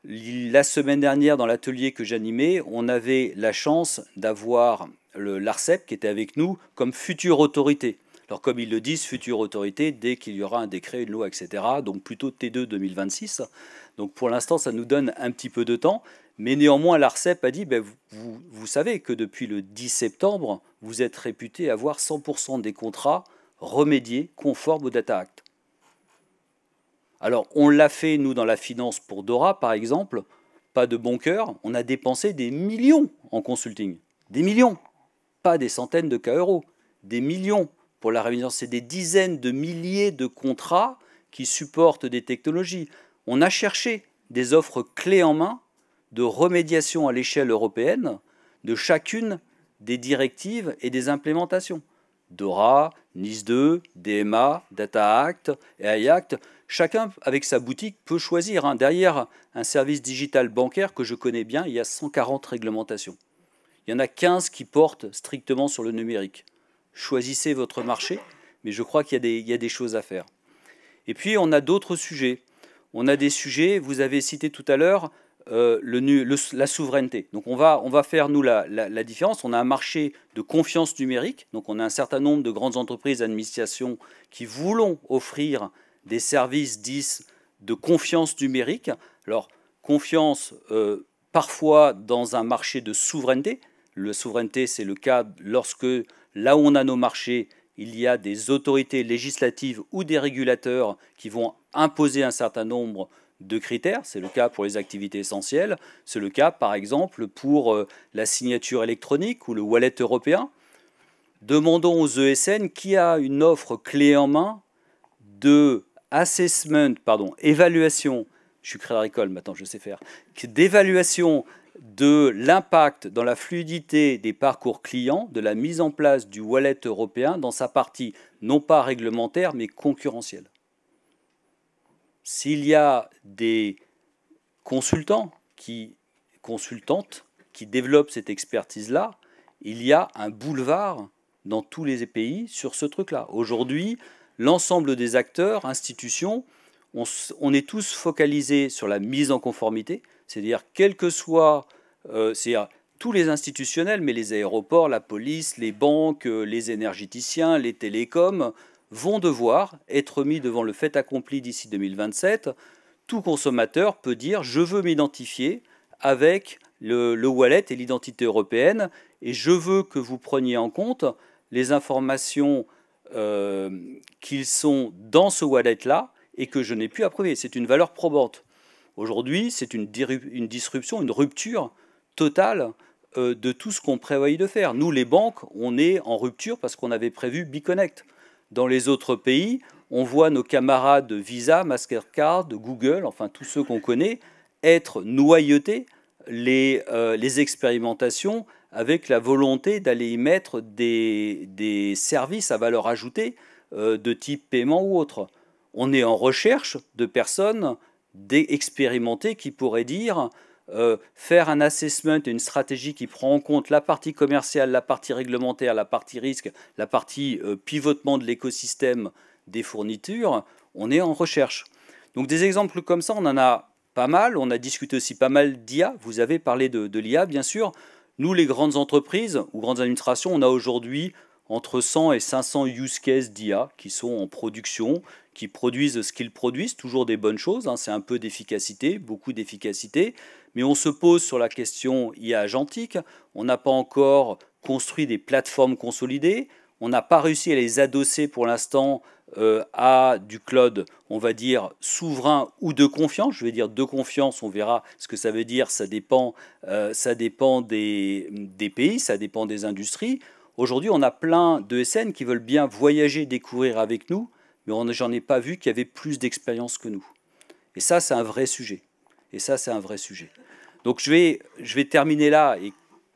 la semaine dernière, dans l'atelier que j'animais, on avait la chance d'avoir l'ARCEP qui était avec nous comme future autorité. Alors comme ils le disent, future autorité, dès qu'il y aura un décret, une loi, etc. Donc plutôt T2 2026. Donc pour l'instant, ça nous donne un petit peu de temps. Mais néanmoins, l'ARCEP a dit, ben, vous savez que depuis le 10 septembre, vous êtes réputé avoir 100% des contrats remédiés conformes au Data Act. Alors on l'a fait, nous, dans la finance pour DORA, par exemple. Pas de bon cœur, on a dépensé des millions en consulting. Des millions. Pas des centaines de cas euros, des millions pour la révision. C'est des dizaines de milliers de contrats qui supportent des technologies. On a cherché des offres clés en main de remédiation à l'échelle européenne de chacune des directives et des implémentations. DORA, NIS 2, DMA, Data Act, AI Act. Chacun, avec sa boutique, peut choisir. Derrière un service digital bancaire que je connais bien, il y a 140 réglementations. Il y en a 15 qui portent strictement sur le numérique. Choisissez votre marché, mais je crois qu'il y a des choses à faire. Et puis, on a d'autres sujets. On a des sujets, vous avez cité tout à l'heure, la souveraineté. Donc, on va faire, nous, la différence. On a un marché de confiance numérique. Donc, on a un certain nombre de grandes entreprises, administrations qui voulons offrir des services 10 de confiance numérique. Alors, confiance parfois dans un marché de souveraineté. La souveraineté, c'est le cas lorsque, là où on a nos marchés, il y a des autorités législatives ou des régulateurs qui vont imposer un certain nombre de critères. C'est le cas pour les activités essentielles. C'est le cas, par exemple, pour la signature électronique ou le wallet européen. Demandons aux ESN qui a une offre clé en main de évaluation, je suis crédit agricole maintenant, je sais faire, d'évaluation de l'impact dans la fluidité des parcours clients de la mise en place du wallet européen dans sa partie non pas réglementaire mais concurrentielle. S'il y a des consultantes qui développent cette expertise-là, il y a un boulevard dans tous les pays sur ce truc-là. Aujourd'hui, l'ensemble des acteurs, institutions, on est tous focalisés sur la mise en conformité, c'est-à-dire quel que soit, tous les institutionnels, mais les aéroports, la police, les banques, les énergéticiens, les télécoms, vont devoir être mis devant le fait accompli d'ici 2027. Tout consommateur peut dire « je veux m'identifier avec le wallet et l'identité européenne et je veux que vous preniez en compte les informations qu'ils sont dans ce wallet-là et que je n'ai plus à prouver. » C'est une valeur probante. Aujourd'hui, c'est une disruption, une rupture totale de tout ce qu'on prévoyait de faire. Nous, les banques, on est en rupture parce qu'on avait prévu BiConnect. Dans les autres pays, on voit nos camarades de Visa, Mastercard, de Google, enfin tous ceux qu'on connaît, être noyautés les expérimentations avec la volonté d'aller y mettre des services à valeur ajoutée de type paiement ou autre. On est en recherche de personnes expérimentées qui pourraient dire faire un assessment et une stratégie qui prend en compte la partie commerciale, la partie réglementaire, la partie risque, la partie pivotement de l'écosystème des fournitures, on est en recherche. Donc des exemples comme ça, on en a pas mal. On a discuté aussi pas mal d'IA. Vous avez parlé de l'IA, bien sûr. Nous, les grandes entreprises ou grandes administrations, on a aujourd'hui entre 100 et 500 use cases d'IA qui sont en production, qui produisent ce qu'ils produisent, toujours des bonnes choses, hein, c'est un peu d'efficacité, beaucoup d'efficacité, mais on se pose sur la question IA agentique, on n'a pas encore construit des plateformes consolidées, on n'a pas réussi à les adosser pour l'instant à du cloud, on va dire souverain ou de confiance. Je vais dire de confiance, on verra ce que ça veut dire, ça dépend des pays, ça dépend des industries. Aujourd'hui, on a plein d'ESN qui veulent bien voyager, découvrir avec nous, mais j'en ai pas vu qui avaient plus d'expérience que nous. Et ça, c'est un vrai sujet. Donc je vais terminer là et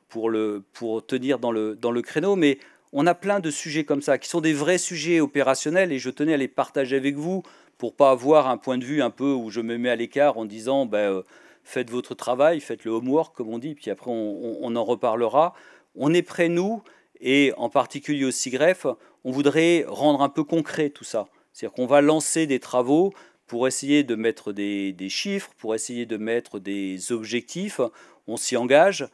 pour tenir dans le créneau, mais on a plein de sujets comme ça, qui sont des vrais sujets opérationnels, et je tenais à les partager avec vous pour pas avoir un point de vue un peu où je me mets à l'écart en disant faites votre travail, faites le homework, comme on dit, puis après on en reparlera. On est prêts, nous, et en particulier au SIGREF, on voudrait rendre un peu concret tout ça. C'est-à-dire qu'on va lancer des travaux pour essayer de mettre des chiffres, pour essayer de mettre des objectifs. On s'y engage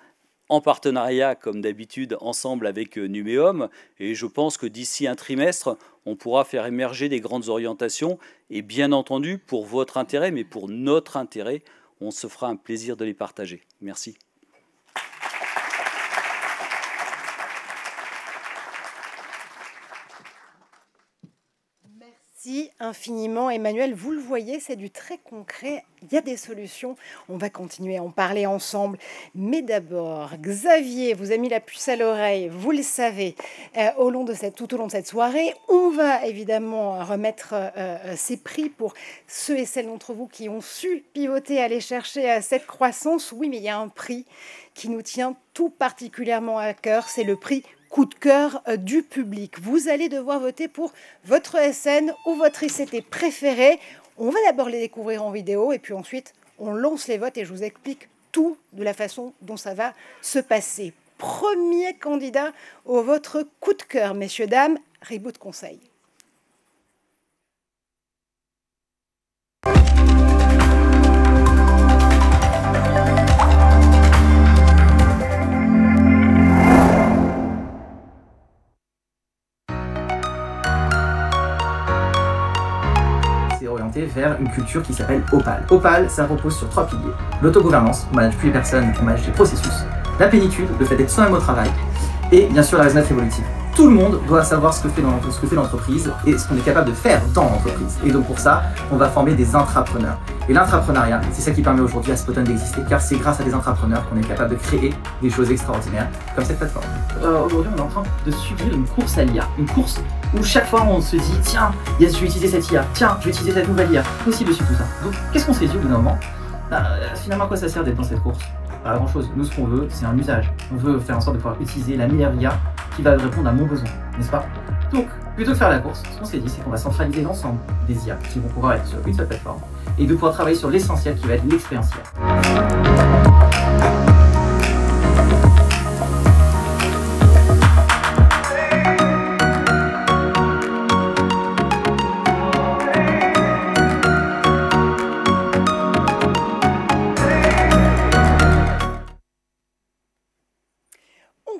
en partenariat, comme d'habitude, ensemble avec Numéum. Et je pense que d'ici un trimestre, on pourra faire émerger des grandes orientations. Et bien entendu, pour votre intérêt, mais pour notre intérêt, on se fera un plaisir de les partager. Merci. Merci infiniment, Emmanuel. Vous le voyez, c'est du très concret. Il y a des solutions. On va continuer à en parler ensemble. Mais d'abord, Xavier vous a mis la puce à l'oreille. Vous le savez, tout au long de cette soirée, on va évidemment remettre ces prix pour ceux et celles d'entre vous qui ont su pivoter, aller chercher cette croissance. Oui, mais il y a un prix qui nous tient tout particulièrement à cœur. C'est le prix coup de cœur du public. Vous allez devoir voter pour votre ESN ou votre ICT préféré. On va d'abord les découvrir en vidéo et puis ensuite on lance les votes et je vous explique tout de la façon dont ça va se passer. Premier candidat au votre coup de cœur, messieurs, dames, Reboot Conseil. Vers une culture qui s'appelle Opal. Opal, ça repose sur 3 piliers. L'autogouvernance, on manage plus les personnes, on manage les processus. La plénitude, le fait d'être soi-même au travail. Et bien sûr la raisonnable évolutive. Tout le monde doit savoir ce que fait l'entreprise et ce qu'on est capable de faire dans l'entreprise. Et donc pour ça, on va former des intrapreneurs. Et l'intrapreneuriat, c'est ça qui permet aujourd'hui à Spoton d'exister, car c'est grâce à des intrapreneurs qu'on est capable de créer des choses extraordinaires, comme cette plateforme. Aujourd'hui, on est en train de subir une course à l'IA. Une course où chaque fois on se dit, tiens, je vais utiliser cette IA, tiens, je vais utiliser cette nouvelle IA. Possible de suivre tout ça. Donc qu'est-ce qu'on s'est dit au bout d'un moment? Finalement, à quoi ça sert d'être dans cette course? Pas grand chose. Nous, ce qu'on veut, c'est un usage. On veut faire en sorte de pouvoir utiliser la meilleure IA qui va répondre à mon besoin, n'est-ce pas? Donc, plutôt que faire la course, ce qu'on s'est dit, c'est qu'on va centraliser l'ensemble des IA qui vont pouvoir être sur une seule plateforme et de pouvoir travailler sur l'essentiel qui va être l'expérience IA.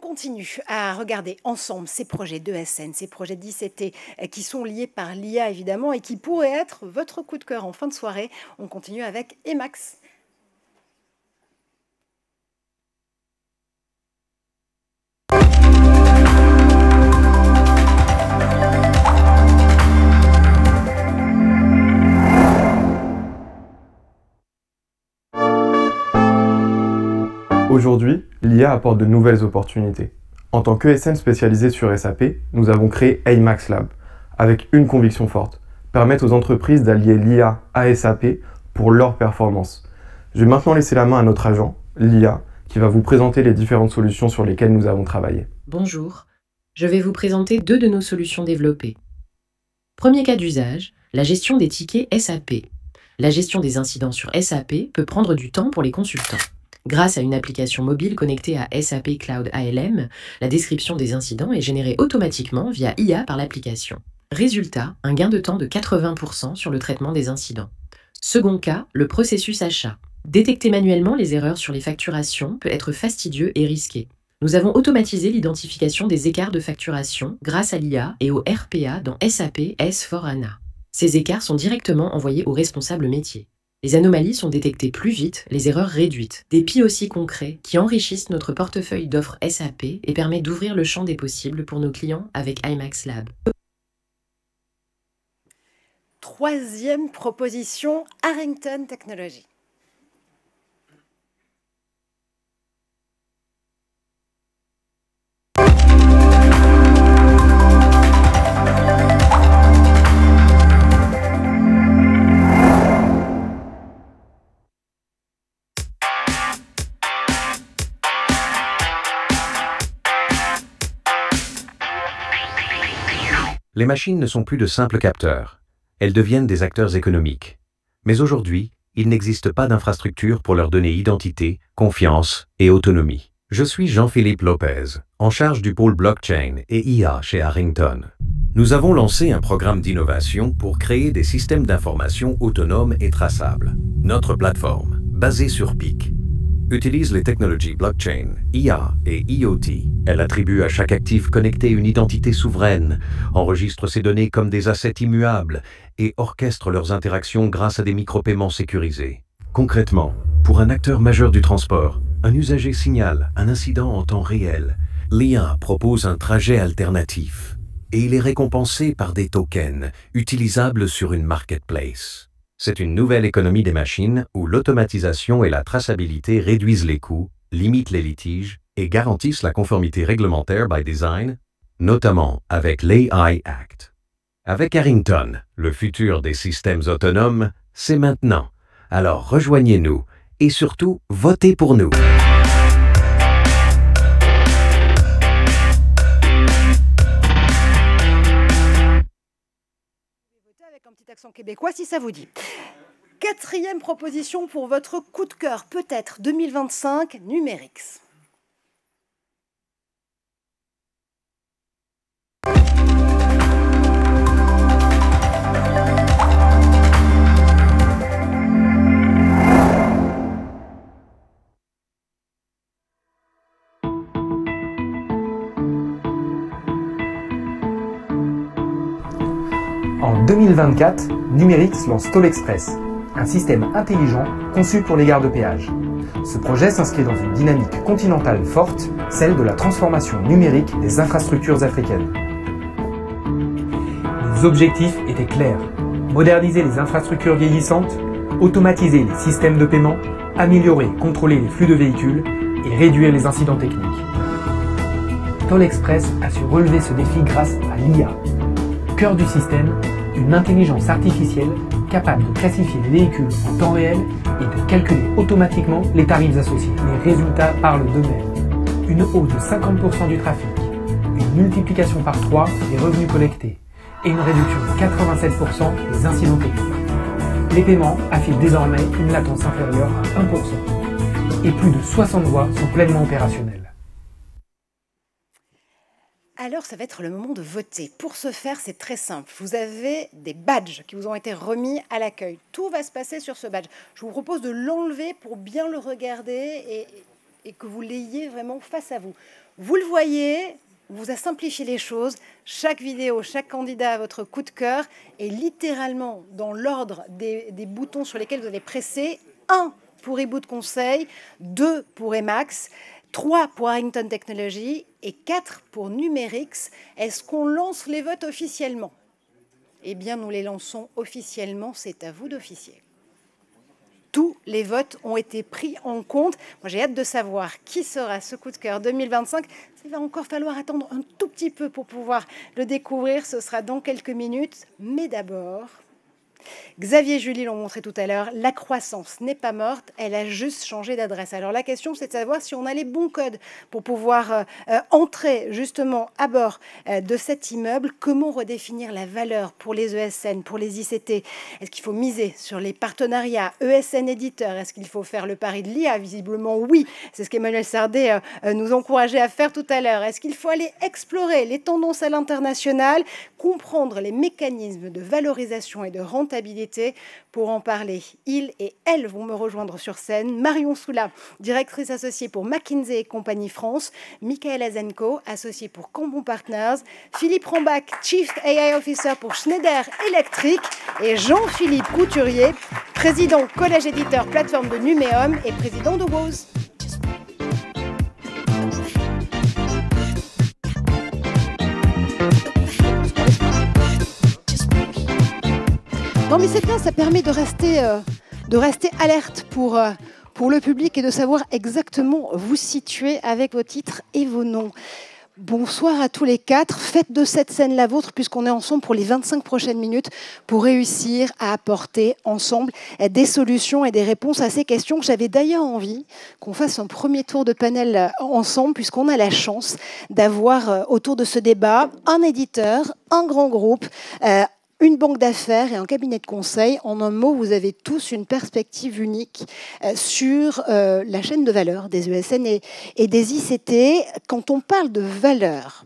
Continue à regarder ensemble ces projets d'ESN, ces projets d'ICT qui sont liés par l'IA évidemment et qui pourraient être votre coup de cœur en fin de soirée. On continue avec Emacs. Aujourd'hui, l'IA apporte de nouvelles opportunités. En tant qu'ESN spécialisé sur SAP, nous avons créé Emacs Lab, avec une conviction forte, permettre aux entreprises d'allier l'IA à SAP pour leur performance. Je vais maintenant laisser la main à notre agent, l'IA, qui va vous présenter les différentes solutions sur lesquelles nous avons travaillé. Bonjour, je vais vous présenter deux de nos solutions développées. Premier cas d'usage, la gestion des tickets SAP. La gestion des incidents sur SAP peut prendre du temps pour les consultants. Grâce à une application mobile connectée à SAP Cloud ALM, la description des incidents est générée automatiquement via IA par l'application. Résultat, un gain de temps de 80% sur le traitement des incidents. Second cas, le processus achat. Détecter manuellement les erreurs sur les facturations peut être fastidieux et risqué. Nous avons automatisé l'identification des écarts de facturation grâce à l'IA et au RPA dans SAP S/4HANA. Ces écarts sont directement envoyés aux responsables métiers. Les anomalies sont détectées plus vite, les erreurs réduites. Des POC concrets qui enrichissent notre portefeuille d'offres SAP et permettent d'ouvrir le champ des possibles pour nos clients avec Emacs Lab. Troisième proposition, Harrington Technology. Les machines ne sont plus de simples capteurs. Elles deviennent des acteurs économiques. Mais aujourd'hui, il n'existe pas d'infrastructure pour leur donner identité, confiance et autonomie. Je suis Jean-Philippe Lopez, en charge du pôle blockchain et IA chez Harrington. Nous avons lancé un programme d'innovation pour créer des systèmes d'information autonomes et traçables. Notre plateforme, basée sur PIC, utilise les technologies blockchain, IA et IoT. Elle attribue à chaque actif connecté une identité souveraine, enregistre ses données comme des assets immuables et orchestre leurs interactions grâce à des micro-paiements sécurisés. Concrètement, pour un acteur majeur du transport, un usager signale un incident en temps réel. L'IA propose un trajet alternatif et il est récompensé par des tokens utilisables sur une marketplace. C'est une nouvelle économie des machines où l'automatisation et la traçabilité réduisent les coûts, limitent les litiges et garantissent la conformité réglementaire by design, notamment avec l'AI Act. Avec Harrington, le futur des systèmes autonomes, c'est maintenant. Alors rejoignez-nous et surtout, votez pour nous. Avec un petit accent québécois si ça vous dit. Quatrième proposition pour votre coup de cœur, peut-être 2025, Numerix. En 2024, Numerix lance Toll Express, un système intelligent conçu pour les gares de péage. Ce projet s'inscrit dans une dynamique continentale forte, celle de la transformation numérique des infrastructures africaines. Les objectifs étaient clairs. Moderniser les infrastructures vieillissantes, automatiser les systèmes de paiement, améliorer et contrôler les flux de véhicules et réduire les incidents techniques. Toll Express a su relever ce défi grâce à l'IA. Cœur du système, une intelligence artificielle capable de classifier les véhicules en temps réel et de calculer automatiquement les tarifs associés. Les résultats parlent d'eux-mêmes. Une hausse de 50% du trafic, une multiplication par 3 des revenus collectés et une réduction de 87% des incidents techniques. Les paiements affichent désormais une latence inférieure à 1% et plus de 60 voies sont pleinement opérationnelles. Alors, ça va être le moment de voter. Pour ce faire, c'est très simple. Vous avez des badges qui vous ont été remis à l'accueil. Tout va se passer sur ce badge. Je vous propose de l'enlever pour bien le regarder et que vous l'ayez vraiment face à vous. Vous le voyez, on vous a simplifié les choses. Chaque vidéo, chaque candidat a votre coup de cœur et littéralement dans l'ordre des boutons sur lesquels vous allez presser. 1 pour eBoot Conseil, 2 pour Emacs, 3 pour Harrington Technology et 4 pour Numerix. Est-ce qu'on lance les votes officiellement? Eh bien, nous les lançons officiellement. C'est à vous d'officier. Tous les votes ont été pris en compte. Moi, j'ai hâte de savoir qui sera ce coup de cœur 2025. Il va encore falloir attendre un tout petit peu pour pouvoir le découvrir. Ce sera dans quelques minutes. Mais d'abord, Xavier et Julie l'ont montré tout à l'heure, la croissance n'est pas morte, elle a juste changé d'adresse. Alors la question, c'est de savoir si on a les bons codes pour pouvoir entrer justement à bord de cet immeuble. Comment redéfinir la valeur pour les ESN, pour les ICT? Est-ce qu'il faut miser sur les partenariats ESN éditeurs? Est-ce qu'il faut faire le pari de l'IA? Visiblement oui, c'est ce qu'Emmanuel Sardet nous encourageait à faire tout à l'heure. Est-ce qu'il faut aller explorer les tendances à l'international, comprendre les mécanismes de valorisation et de rentabilité? Pour en parler, ils et elles vont me rejoindre sur scène. Marion Soula, directrice associée pour McKinsey et Compagnie France, Michael Azenko, associé pour Cambon Partners, Philippe Rambach, Chief AI Officer pour Schneider Electric et Jean-Philippe Couturier, président Collège Éditeur Plateforme de Numéum et président de WOZ. Non mais c'est bien, ça permet de rester alerte pour le public et de savoir exactement vous situer avec vos titres et vos noms. Bonsoir à tous les 4. Faites de cette scène la vôtre puisqu'on est ensemble pour les 25 prochaines minutes pour réussir à apporter ensemble des solutions et des réponses à ces questions. J'avais d'ailleurs envie qu'on fasse un premier tour de panel ensemble puisqu'on a la chance d'avoir autour de ce débat un éditeur, un grand groupe, une banque d'affaires et un cabinet de conseil. En un mot, vous avez tous une perspective unique sur la chaîne de valeur des ESN et des ICT. Quand on parle de valeur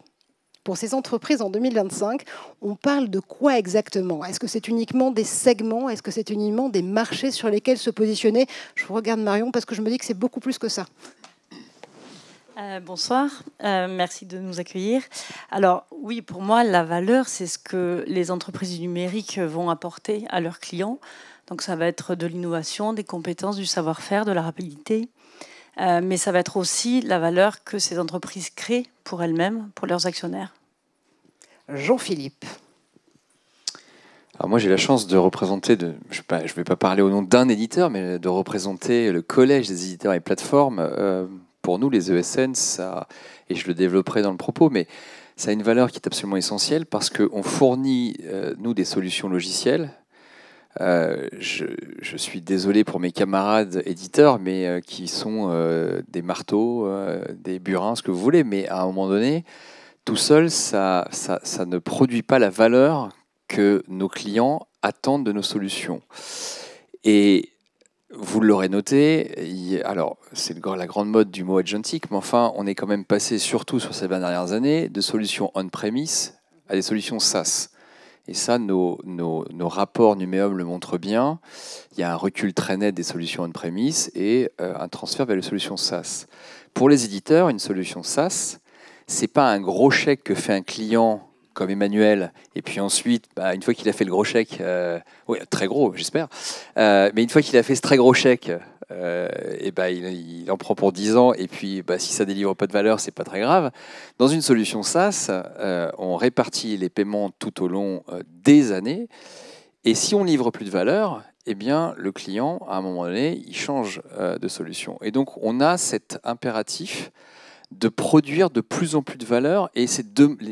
pour ces entreprises en 2025, on parle de quoi exactement? Est-ce que c'est uniquement des segments? Est-ce que c'est uniquement des marchés sur lesquels se positionner? Je vous regarde Marion parce que je me dis que c'est beaucoup plus que ça. Bonsoir, merci de nous accueillir. Alors oui, pour moi, la valeur, c'est ce que les entreprises du numérique vont apporter à leurs clients. Donc ça va être de l'innovation, des compétences, du savoir-faire, de la rapidité. Mais ça va être aussi la valeur que ces entreprises créent pour elles-mêmes, pour leurs actionnaires. Jean-Philippe. Alors moi j'ai la chance de représenter, je ne vais pas parler au nom d'un éditeur, mais de représenter le collège des éditeurs et plateformes. Pour nous, les ESN, ça, et je le développerai dans le propos, mais ça a une valeur qui est absolument essentielle parce qu'on fournit, nous, des solutions logicielles. Je suis désolé pour mes camarades éditeurs, mais qui sont des marteaux, des burins, ce que vous voulez, mais à un moment donné, tout seul, ça ne produit pas la valeur que nos clients attendent de nos solutions. Et vous l'aurez noté, alors c'est la grande mode du mot agentic, mais enfin on est quand même passé surtout sur ces dernières années de solutions on-premise à des solutions SaaS. Et ça, nos rapports Numéum le montrent bien. Il y a un recul très net des solutions on-premise et un transfert vers les solutions SaaS. Pour les éditeurs, une solution SaaS, c'est pas un gros chèque que fait un client comme Emmanuel, et puis ensuite, une fois qu'il a fait le gros chèque, oui, très gros, j'espère, mais une fois qu'il a fait ce très gros chèque, il en prend pour 10 ans, et puis si ça délivre pas de valeur, c'est pas très grave. Dans une solution SaaS, on répartit les paiements tout au long des années, et si on livre plus de valeur, eh bien, le client, à un moment donné, il change de solution. Et donc, on a cet impératif de produire de plus en plus de valeur, et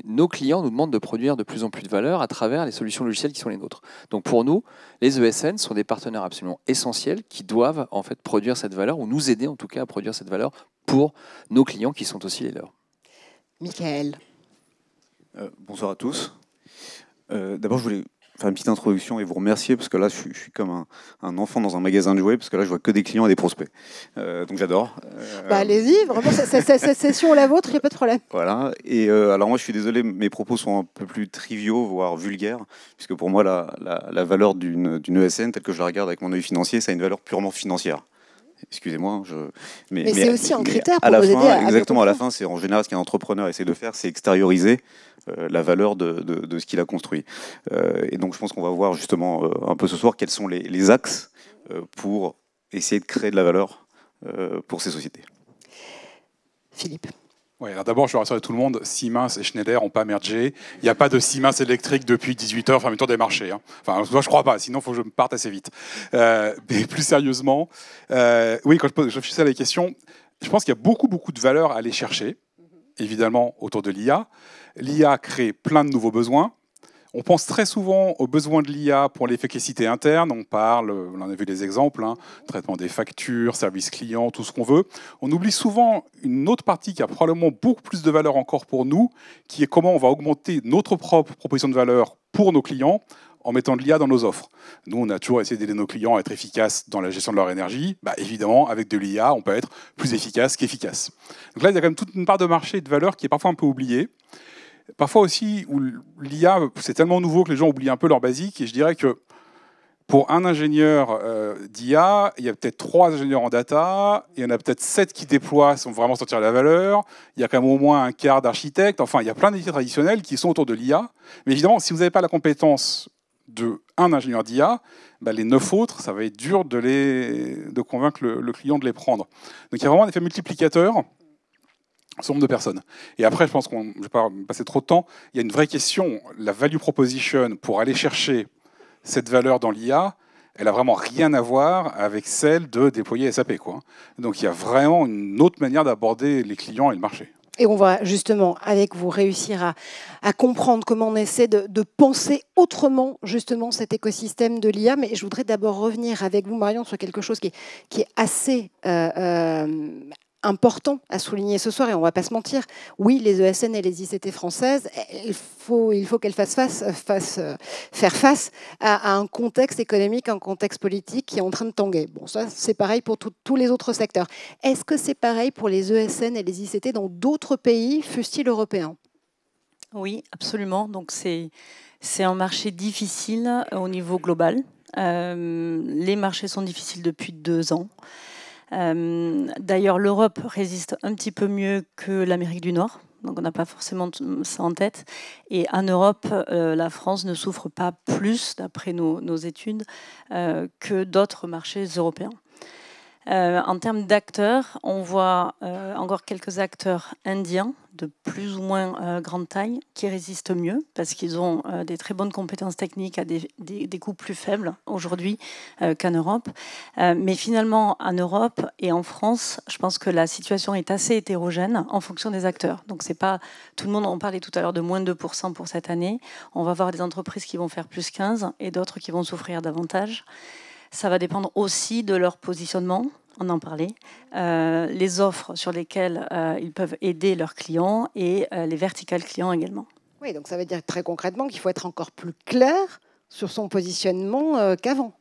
nos clients nous demandent de produire de plus en plus de valeur à travers les solutions logicielles qui sont les nôtres. Donc pour nous, les ESN sont des partenaires absolument essentiels qui doivent en fait produire cette valeur, ou nous aider en tout cas à produire cette valeur pour nos clients qui sont aussi les leurs. Michael. Bonsoir à tous. D'abord, je voulais faire une petite introduction et vous remercier, parce que là, je suis comme un enfant dans un magasin de jouets, parce que là, je vois que des clients et des prospects. Donc, j'adore. Allez-y, vraiment, cette session est la vôtre, il n'y a pas de problème. Voilà. Et alors, moi, je suis désolé, mes propos sont un peu plus triviaux, voire vulgaires, puisque pour moi, la valeur d'une ESN, telle que je la regarde avec mon œil financier, ça a une valeur purement financière. Excusez-moi, mais c'est aussi un critère pour vous aider à... Exactement, à la fin, c'est en général ce qu'un entrepreneur essaie de faire, c'est extérioriser la valeur de ce qu'il a construit. Et donc, je pense qu'on va voir justement un peu ce soir quels sont les axes pour essayer de créer de la valeur pour ces sociétés. Philippe. Ouais, d'abord, je veux rassurer tout le monde, Siemens et Schneider n'ont pas mergé. Il n'y a pas de Siemens électrique depuis 18 heures, fermeture des marchés. Enfin, moi, je ne crois pas, sinon il faut que je me parte assez vite. Mais plus sérieusement, oui, quand je réfléchissais à la question, je pense qu'il y a beaucoup de valeur à aller chercher, évidemment, autour de l'IA. L'IA crée plein de nouveaux besoins. On pense très souvent aux besoins de l'IA pour l'efficacité interne. On en a vu des exemples, traitement des factures, service client, tout ce qu'on veut. On oublie souvent une autre partie qui a probablement beaucoup plus de valeur encore pour nous, qui est comment on va augmenter notre propre proposition de valeur pour nos clients en mettant de l'IA dans nos offres. Nous, on a toujours essayé d'aider nos clients à être efficaces dans la gestion de leur énergie. Évidemment, avec de l'IA, on peut être plus efficace qu'efficace. Donc là, il y a quand même toute une part de marché et de valeur qui est parfois un peu oubliée. Parfois aussi, où l'IA, c'est tellement nouveau que les gens oublient un peu leur basique. Et je dirais que pour un ingénieur d'IA, il y a peut-être 3 ingénieurs en data, il y en a peut-être 7 qui déploient sans vraiment sortir la valeur, il y a quand même au moins un quart d'architectes, enfin, il y a plein d'équipes traditionnelles qui sont autour de l'IA. Mais évidemment, si vous n'avez pas la compétence d'un ingénieur d'IA, les 9 autres, ça va être dur de convaincre le client de les prendre. Donc il y a vraiment un effet multiplicateur sur le nombre de personnes. Et après, je pense qu'on ne vais pas passer trop de temps, il y a une vraie question, la value proposition pour aller chercher cette valeur dans l'IA, elle n'a vraiment rien à voir avec celle de déployer SAP, quoi. Donc il y a vraiment une autre manière d'aborder les clients et le marché. Et on va justement, avec vous, réussir à comprendre comment on essaie de penser autrement, justement, cet écosystème de l'IA. Mais je voudrais d'abord revenir avec vous, Marion, sur quelque chose qui est assez important à souligner ce soir, et on ne va pas se mentir. Oui, les ESN et les ICT françaises, il faut qu'elles faire face à un contexte économique, un contexte politique qui est en train de tanguer. Bon, ça, c'est pareil pour tous les autres secteurs. Est-ce que c'est pareil pour les ESN et les ICT dans d'autres pays, fussent-ils européens ? Oui, absolument. Donc, c'est un marché difficile au niveau global. Les marchés sont difficiles depuis 2 ans. D'ailleurs, l'Europe résiste un petit peu mieux que l'Amérique du Nord, donc on n'a pas forcément ça en tête. Et en Europe, la France ne souffre pas plus, d'après nos études, que d'autres marchés européens. En termes d'acteurs, on voit encore quelques acteurs indiens de plus ou moins grande taille qui résistent mieux parce qu'ils ont des très bonnes compétences techniques à des coûts plus faibles aujourd'hui qu'en Europe. Mais finalement, en Europe et en France, je pense que la situation est assez hétérogène en fonction des acteurs. Donc c'est pas tout le monde, on parlait tout à l'heure de moins de 2% pour cette année. On va voir des entreprises qui vont faire plus 15 et d'autres qui vont souffrir davantage. Ça va dépendre aussi de leur positionnement, on en parlait, les offres sur lesquelles ils peuvent aider leurs clients et les verticales clients également. Oui, donc ça veut dire très concrètement qu'il faut être encore plus clair sur son positionnement qu'avant.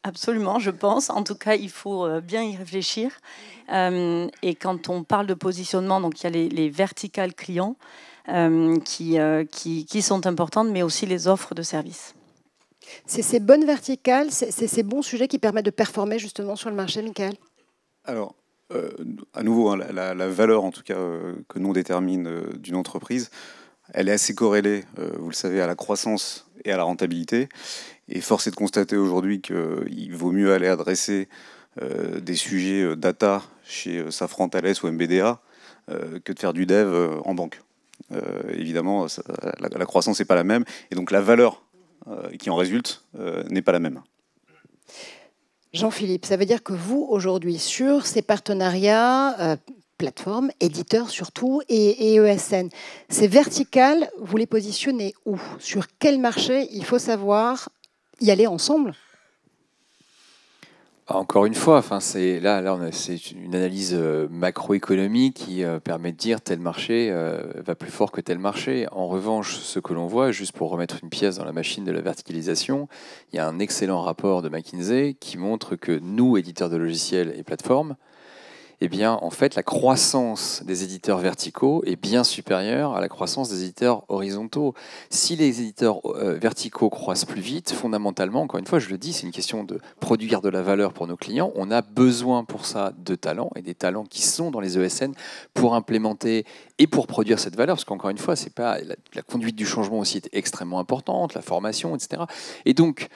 Absolument, je pense. En tout cas, il faut bien y réfléchir. Et quand on parle de positionnement, donc il y a les verticales clients qui sont importantes, mais aussi les offres de services. C'est ces bonnes verticales, c'est ces bons sujets qui permettent de performer justement sur le marché, Michael ? Alors, à nouveau, la valeur en tout cas que nous on détermine d'une entreprise, elle est assez corrélée, vous le savez, à la croissance et à la rentabilité. Et force est de constater aujourd'hui qu'il vaut mieux aller adresser des sujets data chez Safran, Thales ou MBDA que de faire du dev en banque. Évidemment, la croissance n'est pas la même, et donc la valeur qui en résulte n'est pas la même. Jean-Philippe, ça veut dire que vous, aujourd'hui, sur ces partenariats, plateformes, éditeurs surtout, et ESN, ces verticales, vous les positionnez où? Sur quel marché il faut savoir y aller ensemble? Encore une fois, c'est une analyse macroéconomique qui permet de dire tel marché va plus fort que tel marché. En revanche, ce que l'on voit, juste pour remettre une pièce dans la machine de la verticalisation, il y a un excellent rapport de McKinsey qui montre que nous, éditeurs de logiciels et plateformes, eh bien, en fait, la croissance des éditeurs verticaux est bien supérieure à la croissance des éditeurs horizontaux. Si les éditeurs verticaux croissent plus vite, fondamentalement, encore une fois, je le dis, c'est une question de produire de la valeur pour nos clients. On a besoin pour ça de talents, et des talents qui sont dans les ESN pour implémenter et pour produire cette valeur, parce qu'encore une fois, c'est pas la conduite du changement aussi est extrêmement importante, la formation, etc. Et donc,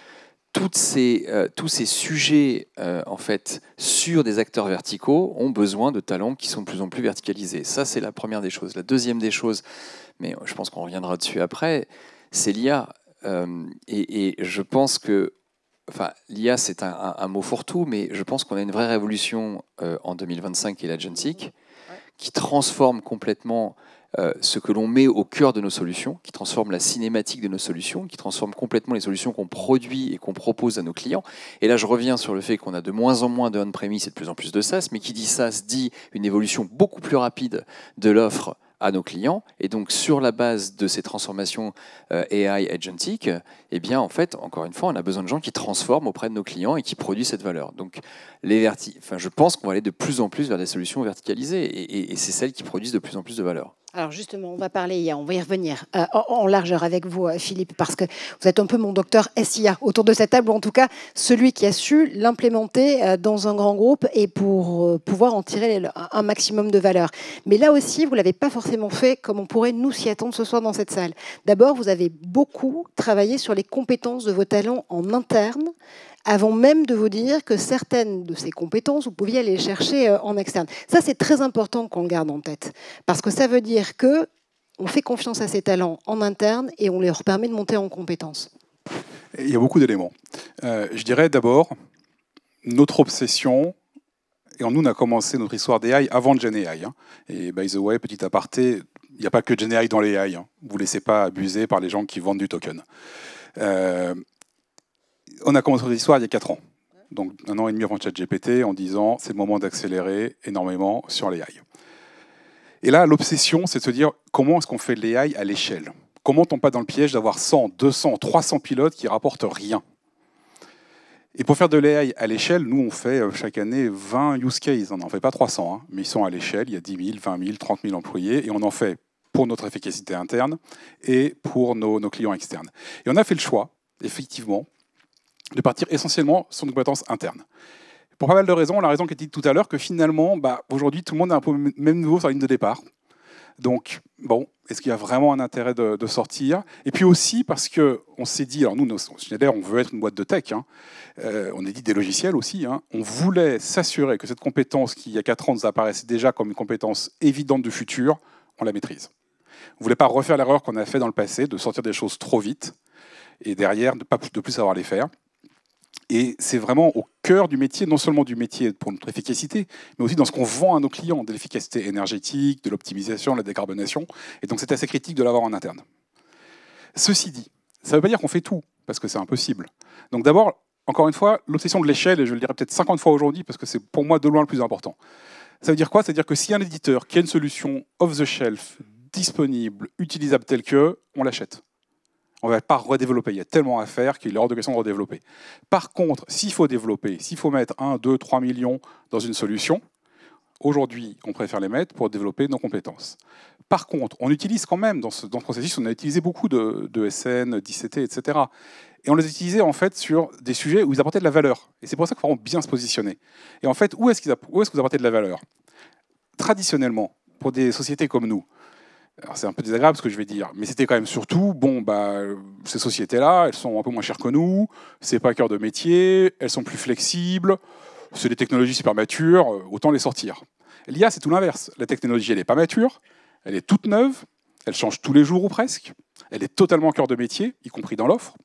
tous ces sujets en fait, sur des acteurs verticaux ont besoin de talents qui sont de plus en plus verticalisés. Ça, c'est la première des choses. La deuxième des choses, mais je pense qu'on reviendra dessus après, c'est l'IA. Et je pense que l'IA, c'est un mot fourre-tout, mais je pense qu'on a une vraie révolution en 2025 qui est l'agentic, qui transforme complètement ce que l'on met au cœur de nos solutions, qui transforme la cinématique de nos solutions, qui transforme complètement les solutions qu'on produit et qu'on propose à nos clients. Et là, je reviens sur le fait qu'on a de moins en moins de on-premise et de plus en plus de SaaS, mais qui dit SaaS dit une évolution beaucoup plus rapide de l'offre à nos clients. Et donc, sur la base de ces transformations AI agentic, eh bien, en fait, encore une fois, on a besoin de gens qui transforment auprès de nos clients et qui produisent cette valeur. Donc, je pense qu'on va aller de plus en plus vers des solutions verticalisées et c'est celles qui produisent de plus en plus de valeur. Alors justement, on va parler IA, on va y revenir en largeur avec vous, Philippe, parce que vous êtes un peu mon docteur SIA autour de cette table, ou en tout cas celui qui a su l'implémenter dans un grand groupe et pour pouvoir en tirer un maximum de valeur. Mais là aussi, vous ne l'avez pas forcément fait comme on pourrait nous s'y attendre ce soir dans cette salle. D'abord, vous avez beaucoup travaillé sur les compétences de vos talents en interne, avant même de vous dire que certaines de ces compétences, vous pouviez aller les chercher en externe. Ça, c'est très important qu'on le garde en tête, parce que ça veut dire qu'on fait confiance à ces talents en interne et on leur permet de monter en compétences. Il y a beaucoup d'éléments. Je dirais d'abord, notre obsession, et nous, on a commencé notre histoire d'AI avant GenAI. Et by the way, petit aparté, il n'y a pas que GenAI dans les AI. Vous ne laissez pas abuser par les gens qui vendent du token. On a commencé notre histoire il y a 4 ans, donc 1 an et demi avant ChatGPT, en disant c'est le moment d'accélérer énormément sur l'AI. Et là, l'obsession, c'est de se dire comment est-ce qu'on fait de l'AI à l'échelle? Comment on tombe pas dans le piège d'avoir 100, 200, 300 pilotes qui rapportent rien? Et pour faire de l'AI à l'échelle, nous, on fait chaque année 20 use cases. On n'en fait pas 300, mais ils sont à l'échelle. Il y a 10 000, 20 000, 30 000 employés, et on en fait pour notre efficacité interne et pour nos clients externes. Et on a fait le choix, effectivement, de partir essentiellement sur nos compétences internes. Pour pas mal de raisons, la raison qui était dite tout à l'heure, que finalement, aujourd'hui, tout le monde est un peu au même niveau sur la ligne de départ. Donc, bon, est-ce qu'il y a vraiment un intérêt de sortir? Et puis aussi parce qu'on s'est dit, alors nous, Schneider, on veut être une boîte de tech, on édite des logiciels aussi, on voulait s'assurer que cette compétence qui, il y a 4 ans, nous apparaissait déjà comme une compétence évidente du futur, on la maîtrise. On ne voulait pas refaire l'erreur qu'on a fait dans le passé, de sortir des choses trop vite, et derrière, de plus savoir les faire. Et c'est vraiment au cœur du métier, non seulement du métier pour notre efficacité, mais aussi dans ce qu'on vend à nos clients, de l'efficacité énergétique, de l'optimisation, de la décarbonation. Et donc c'est assez critique de l'avoir en interne. Ceci dit, ça ne veut pas dire qu'on fait tout, parce que c'est impossible. Donc d'abord, encore une fois, l'obsession de l'échelle, et je le dirai peut-être 50 fois aujourd'hui, parce que c'est pour moi de loin le plus important. Ça veut dire quoi? Ça veut dire que s'il y a un éditeur qui a une solution off-the-shelf, disponible, utilisable telle que, on l'achète. On ne va pas redévelopper. Il y a tellement à faire qu'il est hors de question de redévelopper. Par contre, s'il faut développer, s'il faut mettre 1, 2, 3 millions dans une solution, aujourd'hui, on préfère les mettre pour développer nos compétences. Par contre, on utilise quand même, dans ce processus, on a utilisé beaucoup de SN, d'ICT, etc. Et on les a utilisés en fait sur des sujets où ils apportaient de la valeur. Et c'est pour ça qu'il faut bien se positionner. Et en fait, où est-ce que vous apportez de la valeur? Traditionnellement, pour des sociétés comme nous, Alors c'est un peu désagréable ce que je vais dire, mais c'était quand même surtout, bon, ces sociétés-là, elles sont un peu moins chères que nous, c'est pas cœur de métier, elles sont plus flexibles, c'est des technologies super matures, autant les sortir. L'IA, c'est tout l'inverse. La technologie, elle n'est pas mature, elle est toute neuve, elle change tous les jours ou presque, elle est totalement cœur de métier, y compris dans l'offre.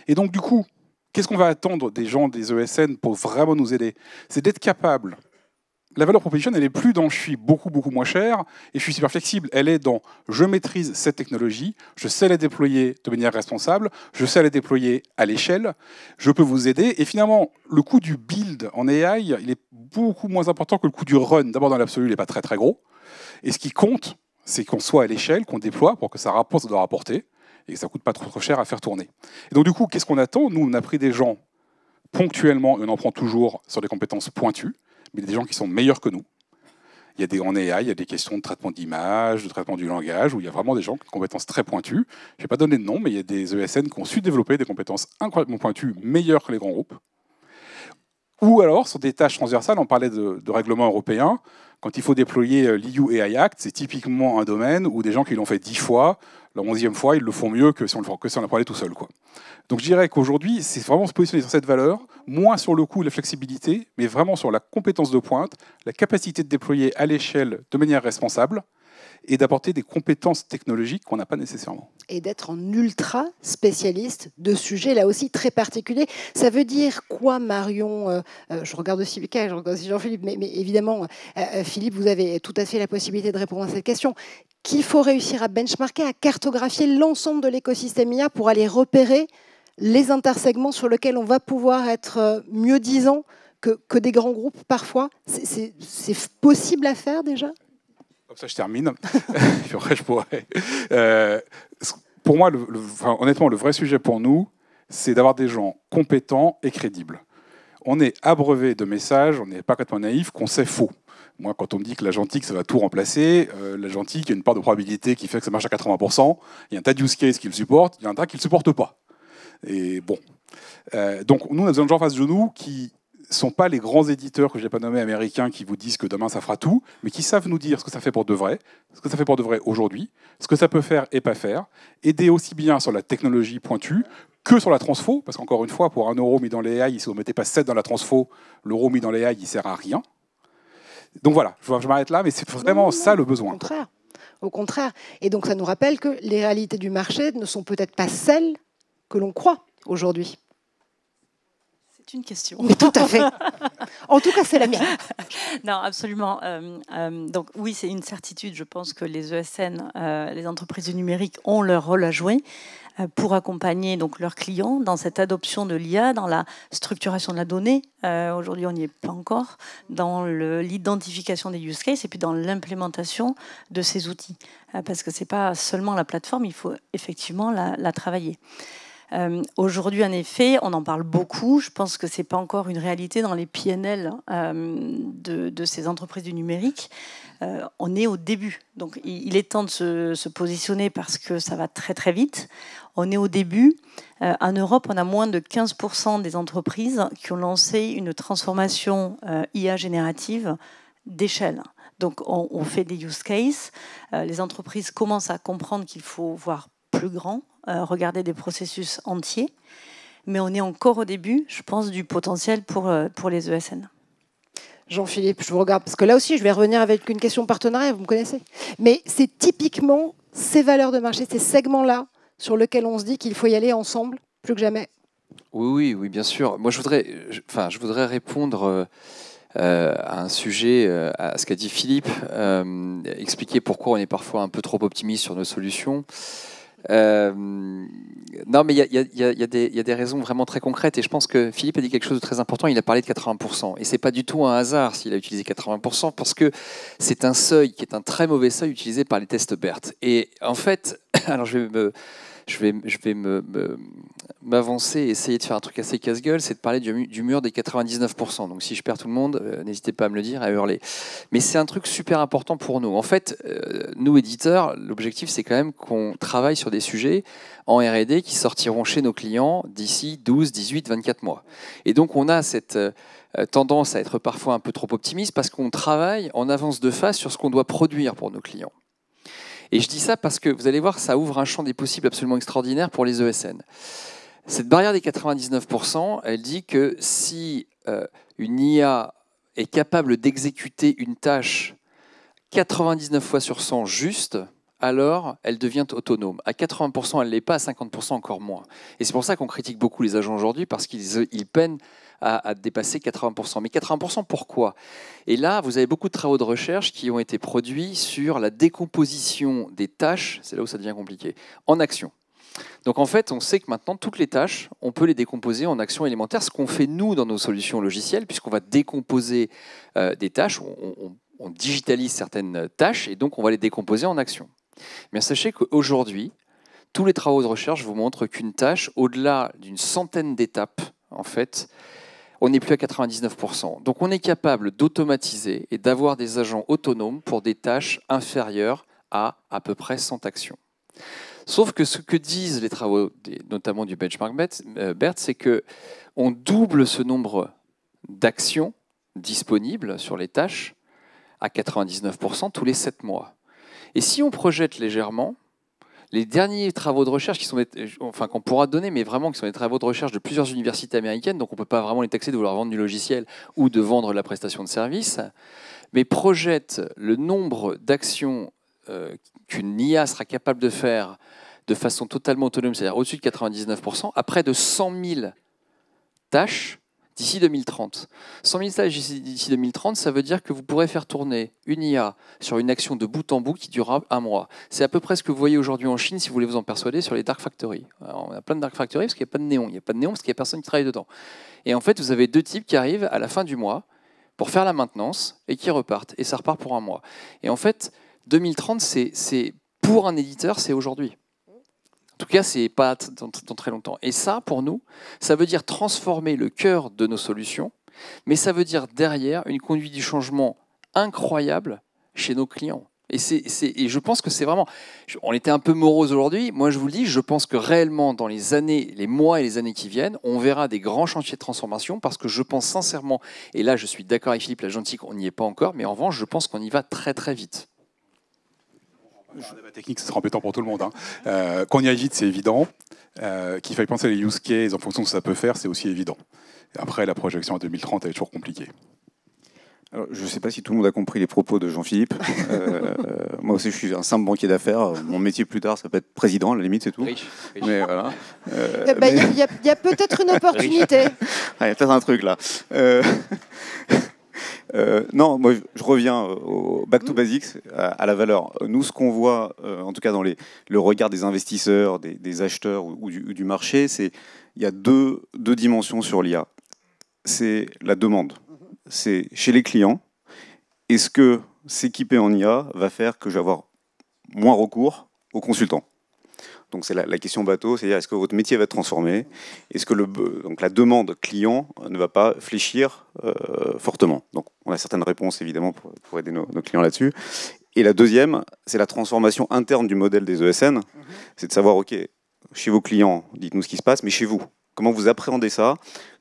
Et donc, du coup, qu'est-ce qu'on va attendre des gens des ESN pour vraiment nous aider? C'est d'être capable. La valeur proposition, elle n'est plus dans je suis beaucoup moins cher et je suis super flexible. Elle est dans je maîtrise cette technologie, je sais la déployer de manière responsable, je sais la déployer à l'échelle, je peux vous aider. Et finalement, le coût du build en AI, il est beaucoup moins important que le coût du run. D'abord, dans l'absolu, il n'est pas très gros. Et ce qui compte, c'est qu'on soit à l'échelle, qu'on déploie pour que ça rapporte ce que ça doit rapporter et que ça ne coûte pas trop cher à faire tourner. Et donc, du coup, qu'est-ce qu'on attend? Nous, on a pris des gens ponctuellement, et on en prend toujours sur des compétences pointues, mais des gens qui sont meilleurs que nous. Il y a en AI, il y a des questions de traitement d'image, de traitement du langage, où il y a vraiment des gens qui ont des compétences très pointues. Je ne vais pas donner de nom, mais il y a des ESN qui ont su développer des compétences incroyablement pointues, meilleures que les grands groupes. Ou alors, sur des tâches transversales, on parlait de règlements européens. Quand il faut déployer l'EU AI Act, c'est typiquement un domaine où des gens qui l'ont fait 10 fois, la 11e fois, ils le font mieux que si on en parlait tout seul, quoi. Donc je dirais qu'aujourd'hui, c'est vraiment se positionner sur cette valeur, moins sur le coût et la flexibilité, mais vraiment sur la compétence de pointe, la capacité de déployer à l'échelle de manière responsable et d'apporter des compétences technologiques qu'on n'a pas nécessairement. Et d'être en ultra spécialiste de sujets, là aussi, très particuliers. Ça veut dire quoi, Marion? Je regarde aussi Lucas, je regarde aussi Jean-Philippe, mais évidemment, Philippe, vous avez tout à fait la possibilité de répondre à cette question. Qu'il faut réussir à benchmarker, à cartographier l'ensemble de l'écosystème IA pour aller repérer les intersegments sur lesquels on va pouvoir être mieux disant que des grands groupes parfois. C'est possible à faire déjà? Comme ça, je termine. Puis après, je pourrais. Pour moi, honnêtement, le vrai sujet pour nous, c'est d'avoir des gens compétents et crédibles. On est abreuvé de messages, on n'est pas complètement naïf, qu'on sait faux. Moi, quand on me dit que l'agentique, ça va tout remplacer, l'agentique, il y a une part de probabilité qui fait que ça marche à 80%, il y a un tas de use cases qui le supportent, il y a un tas qui ne le supportent pas. Et bon. Donc, nous, on a besoin de gens face de nous qui ne sont pas les grands éditeurs que je n'ai pas nommés américains qui vous disent que demain ça fera tout, mais qui savent nous dire ce que ça fait pour de vrai, ce que ça fait pour de vrai aujourd'hui, ce que ça peut faire et pas faire, aider aussi bien sur la technologie pointue que sur la transfo, parce qu'encore une fois, pour 1 euro mis dans les AI, si vous ne mettez pas 7 dans la transfo, l'euro mis dans les AI, il ne sert à rien. Donc voilà, je m'arrête là, mais c'est vraiment ça le besoin. Au contraire. Et donc ça nous rappelle que les réalités du marché ne sont peut-être pas celles que l'on croit aujourd'hui. C'est une question. Mais tout à fait. En tout cas, c'est la mienne. Non, absolument. Donc oui, c'est une certitude. Je pense que les ESN, les entreprises du numérique, ont leur rôle à jouer pour accompagner donc leurs clients dans cette adoption de l'IA, dans la structuration de la donnée. Aujourd'hui, on n'y est pas encore. Dans l'identification des use cases et puis dans l'implémentation de ces outils. Parce que c'est pas seulement la plateforme, il faut effectivement la travailler. Aujourd'hui, en effet, on en parle beaucoup. Je pense que ce n'est pas encore une réalité dans les PNL de ces entreprises du numérique. On est au début. Donc, il est temps de se positionner parce que ça va très vite. On est au début. En Europe, on a moins de 15% des entreprises qui ont lancé une transformation IA générative d'échelle. Donc, on fait des use cases. Les entreprises commencent à comprendre qu'il faut voir plus grand, regarder des processus entiers, mais on est encore au début, je pense, du potentiel pour les ESN. Jean-Philippe, je vous regarde, parce que là aussi, je vais revenir avec une question partenariat, vous me connaissez. Mais c'est typiquement ces valeurs de marché, ces segments-là, sur lesquels on se dit qu'il faut y aller ensemble, plus que jamais. Oui, bien sûr. Moi, je voudrais répondre à un sujet, à ce qu'a dit Philippe, expliquer pourquoi on est parfois un peu trop optimiste sur nos solutions. Non, mais il y a des raisons vraiment très concrètes, et je pense que Philippe a dit quelque chose de très important. Il a parlé de 80%, et c'est pas du tout un hasard s'il a utilisé 80%, parce que c'est un seuil qui est un très mauvais seuil utilisé par les tests BERT. Et en fait, alors je vais m'avancer et essayer de faire un truc assez casse-gueule, c'est de parler du mur des 99%. Donc si je perds tout le monde, n'hésitez pas à me le dire, à hurler. Mais c'est un truc super important pour nous. En fait, nous, éditeurs, l'objectif, c'est quand même qu'on travaille sur des sujets en R&D qui sortiront chez nos clients d'ici 12, 18, 24 mois. Et donc, on a cette tendance à être parfois un peu trop optimiste parce qu'on travaille en avance de phase sur ce qu'on doit produire pour nos clients. Et je dis ça parce que vous allez voir, ça ouvre un champ des possibles absolument extraordinaire pour les ESN. Cette barrière des 99%, elle dit que si une IA est capable d'exécuter une tâche 99 fois sur 100 juste, alors elle devient autonome. À 80%, elle ne l'est pas, à 50% encore moins. Et c'est pour ça qu'on critique beaucoup les agents aujourd'hui, parce qu'ils peinent à dépasser 80%. Mais 80%, pourquoi? Et là, vous avez beaucoup de travaux de recherche qui ont été produits sur la décomposition des tâches, c'est là où ça devient compliqué, en actions. Donc en fait, on sait que maintenant, toutes les tâches, on peut les décomposer en actions élémentaires, ce qu'on fait nous dans nos solutions logicielles, puisqu'on va décomposer des tâches, on digitalise certaines tâches, et donc on va les décomposer en actions. Mais sachez qu'aujourd'hui, tous les travaux de recherche vous montrent qu'une tâche, au-delà d'une centaine d'étapes, en fait, on n'est plus à 99%. Donc on est capable d'automatiser et d'avoir des agents autonomes pour des tâches inférieures à peu près 100 actions. Sauf que ce que disent les travaux, notamment du benchmark BERT, c'est qu'on double ce nombre d'actions disponibles sur les tâches à 99% tous les 7 mois. Et si on projette légèrement, les derniers travaux de recherche qu'on pourra donner, mais vraiment qui sont des travaux de recherche de plusieurs universités américaines, donc on ne peut pas vraiment les taxer de vouloir vendre du logiciel ou de vendre la prestation de service, mais projettent le nombre d'actions qu'une IA sera capable de faire de façon totalement autonome, c'est-à-dire au-dessus de 99%, à près de 100 000 tâches d'ici 2030. 100 000 tâches d'ici 2030, ça veut dire que vous pourrez faire tourner une IA sur une action de bout en bout qui durera 1 mois. C'est à peu près ce que vous voyez aujourd'hui en Chine, si vous voulez vous en persuader, sur les dark factories. Alors, on a plein de dark factories parce qu'il n'y a pas de néon. Il n'y a pas de néon parce qu'il n'y a personne qui travaille dedans. Et en fait, vous avez 2 types qui arrivent à la fin du mois pour faire la maintenance et qui repartent. Et ça repart pour 1 mois. Et en fait, 2030, c'est pour un éditeur, c'est aujourd'hui. En tout cas, ce n'est pas dans très longtemps. Et ça, pour nous, ça veut dire transformer le cœur de nos solutions, mais ça veut dire derrière une conduite du changement incroyable chez nos clients. Et je pense que c'est vraiment... On était un peu morose aujourd'hui. Moi, je vous le dis, je pense que réellement, dans les mois et les années qui viennent, on verra des grands chantiers de transformation, parce que je pense sincèrement, et là, je suis d'accord avec Philippe Lagentil qu'on n'y est pas encore, mais en revanche, je pense qu'on y va très, très vite. Un débat technique, ce sera embêtant pour tout le monde. Qu'on y aille vite, c'est évident. Qu'il faille penser les use cases en fonction de ce que ça peut faire, c'est aussi évident. Et après, la projection à 2030, elle est toujours compliquée. Alors, je ne sais pas si tout le monde a compris les propos de Jean-Philippe. Moi aussi, je suis un simple banquier d'affaires. Mon métier plus tard, ça peut être président, à la limite, c'est tout. Riche. Mais voilà. Il y a peut-être une opportunité. Il y a peut-être un truc là. Non, moi je reviens au back to basics, à la valeur. Nous, ce qu'on voit, en tout cas dans le regard des investisseurs, des acheteurs ou du marché, c'est il y a deux dimensions sur l'IA. C'est la demande. C'est chez les clients. Est-ce que s'équiper en IA va faire que je vais avoir moins recours aux consultants? Donc c'est la question bateau, c'est-à-dire est-ce que votre métier va être transformé? Est-ce que donc la demande client ne va pas fléchir fortement? Donc on a certaines réponses évidemment pour aider nos clients là-dessus. Et la deuxième, c'est la transformation interne du modèle des ESN. C'est de savoir, ok, chez vos clients, dites-nous ce qui se passe, mais chez vous, comment vous appréhendez ça?